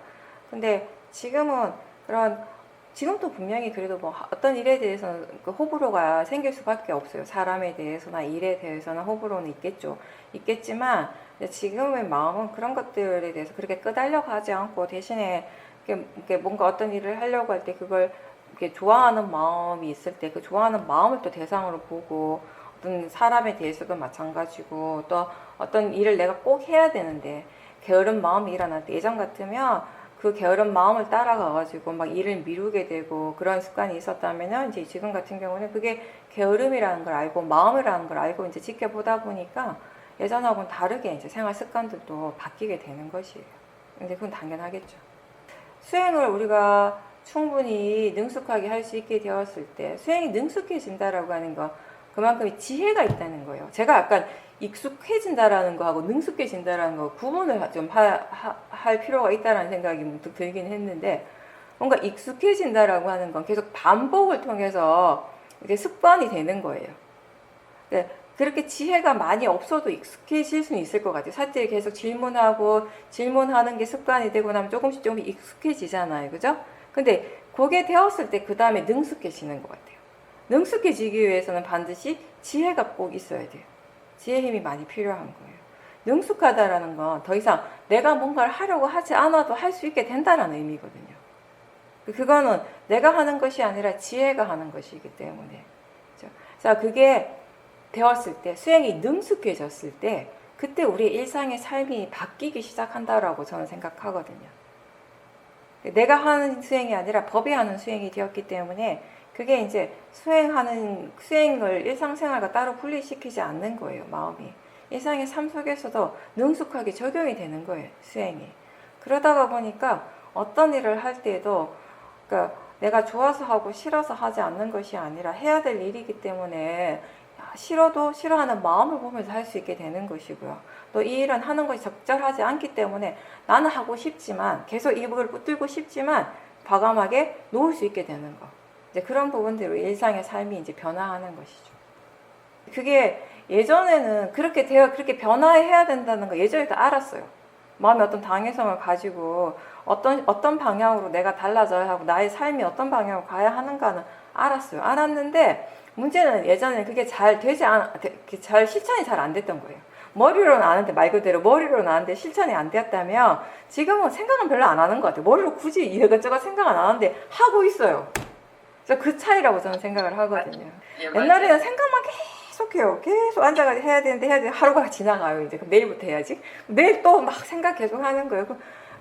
근데 지금도 분명히 그래도 뭐 어떤 일에 대해서는 그 호불호가 생길 수밖에 없어요. 사람에 대해서나 일에 대해서나 호불호는 있겠지만 지금의 마음은 그런 것들에 대해서 그렇게 끄달려 가지 않고 대신에 이렇게 뭔가 어떤 일을 하려고 할 때 그걸 이렇게 좋아하는 마음이 있을 때 그 좋아하는 마음을 또 대상으로 보고, 어떤 사람에 대해서도 마찬가지고, 또 어떤 일을 내가 꼭 해야 되는데 게으른 마음이 일어날 때, 예전 같으면 그 게으른 마음을 따라가가지고 막 일을 미루게 되고 그런 습관이 있었다면은, 이제 지금 같은 경우는 그게 게으름이라는 걸 알고 마음이라는 걸 알고 이제 지켜보다 보니까 예전하고는 다르게 이제 생활 습관들도 바뀌게 되는 것이에요. 근데 그건 당연하겠죠. 수행을 우리가 충분히 능숙하게 할 수 있게 되었을 때 수행이 능숙해진다라고 하는 거 그만큼 지혜가 있다는 거예요. 제가 약간 익숙해진다라는 거하고 능숙해진다라는 거 구분을 좀 할 필요가 있다라는 생각이 문득 들긴 했는데 뭔가 익숙해진다라고 하는 건 계속 반복을 통해서 이게 습관이 되는 거예요. 그렇게 지혜가 많이 없어도 익숙해질 수는 있을 것 같아요. 사람들이 계속 질문하고 질문하는 게 습관이 되고 나면 조금씩 익숙해지잖아요. 그죠? 근데 그게 되었을 때 그 다음에 능숙해지는 것 같아요. 능숙해지기 위해서는 반드시 지혜가 꼭 있어야 돼요. 지혜 힘이 많이 필요한 거예요. 능숙하다라는 건 더 이상 내가 뭔가를 하려고 하지 않아도 할 수 있게 된다는 의미거든요. 그거는 내가 하는 것이 아니라 지혜가 하는 것이기 때문에. 자, 그게 되었을 때, 수행이 능숙해졌을 때, 그때 우리의 일상의 삶이 바뀌기 시작한다라고 저는 생각하거든요. 내가 하는 수행이 아니라 법이 하는 수행이 되었기 때문에, 그게 이제 수행을 일상생활과 따로 분리시키지 않는 거예요, 마음이. 일상의 삶 속에서도 능숙하게 적용이 되는 거예요, 수행이. 그러다가 보니까 어떤 일을 할 때에도, 그러니까 내가 좋아서 하고 싫어서 하지 않는 것이 아니라 해야 될 일이기 때문에 싫어도 싫어하는 마음을 보면서 할 수 있게 되는 것이고요. 또 이 일은 하는 것이 적절하지 않기 때문에 나는 하고 싶지만 계속 입을 붙들고 싶지만 과감하게 놓을 수 있게 되는 거. 이제 그런 부분대로 일상의 삶이 이제 변화하는 것이죠. 그게 예전에는 그렇게 변화해야 된다는 거 예전에도 알았어요. 마음의 어떤 당위성을 가지고 어떤 방향으로 내가 달라져야 하고 나의 삶이 어떤 방향으로 가야 하는가는 알았어요. 알았는데 문제는 예전에 그게 잘 실천이 잘 안 됐던 거예요. 머리로는 아는데 말 그대로 머리로는 아는데 실천이 안 되었다면 지금은 생각은 별로 안 하는 것 같아요. 머리로 굳이 이것저것 생각 안 하는데 하고 있어요. 그래서 그 차이라고 저는 생각을 하거든요. 옛날에는 생각만 계속 해요. 계속 앉아가지고 해야 되는데 하루가 지나가요. 이제 그럼 내일부터 해야지. 내일 또 막 생각 계속 하는 거예요.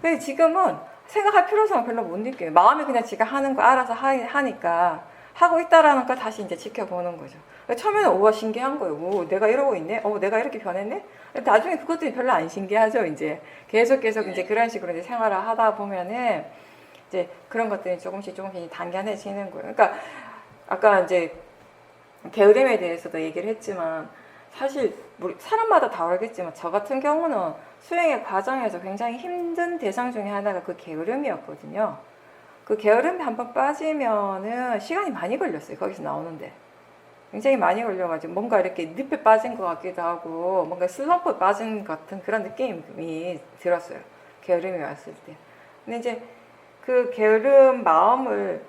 근데 지금은 생각할 필요성을 별로 못 느껴요. 마음이 그냥 지가 하는 거 알아서 하니까 하고 있다라는 걸 다시 이제 지켜보는 거죠. 처음에는 우와 신기한 거예요. 오, 내가 이러고 있네. 내가 이렇게 변했네. 나중에 그것들이 별로 안 신기하죠. 이제 계속 이제 그런 식으로 이제 생활을 하다 보면은 이제 그런 것들이 조금씩 단련해지는 거예요. 그러니까 아까 이제 게으름에 대해서도 얘기를 했지만 사실 사람마다 다르겠지만 저 같은 경우는 수행의 과정에서 굉장히 힘든 대상 중에 하나가 그 게으름이었거든요. 그 게으름에 한번 빠지면은 시간이 많이 걸렸어요. 거기서 나오는데 굉장히 많이 걸려가지고 뭔가 이렇게 늪에 빠진 것 같기도 하고 뭔가 슬럼프에 빠진 것 같은 그런 느낌이 들었어요. 게으름이 왔을 때. 근데 이제 그 게으름 마음을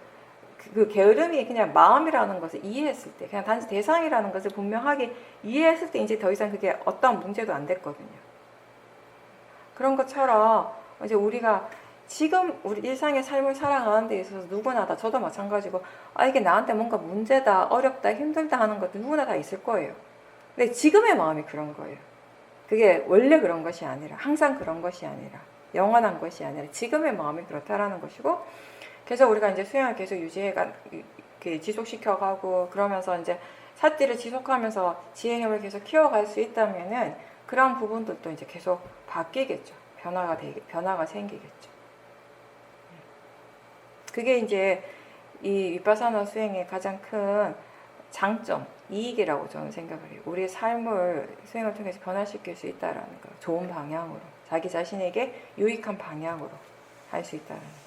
그 게으름이 그냥 마음이라는 것을 이해했을 때, 그냥 단지 대상이라는 것을 분명하게 이해했을 때 이제 더 이상 그게 어떤 문제도 안 됐거든요. 그런 것처럼 이제 우리가 지금 우리 일상의 삶을 살아가는 데 있어서 누구나 다, 저도 마찬가지고 이게 나한테 뭔가 문제다, 어렵다, 힘들다 하는 것도 누구나 다 있을 거예요. 근데 지금의 마음이 그런 거예요. 그게 원래 그런 것이 아니라, 항상 그런 것이 아니라, 영원한 것이 아니라 지금의 마음이 그렇다라는 것이고, 그래서 우리가 이제 수행을 계속 지속시켜가고 그러면서 이제 삿띠를 지속하면서 지혜 힘을 계속 키워갈 수 있다면은 그런 부분들도 이제 계속 바뀌겠죠. 변화가 생기겠죠. 그게 이제 이 위파사나 수행의 가장 큰 장점, 이익이라고 저는 생각을 해요. 우리의 삶을 수행을 통해서 변화시킬 수 있다라는 거. 좋은 방향으로, 자기 자신에게 유익한 방향으로 할 수 있다는 거.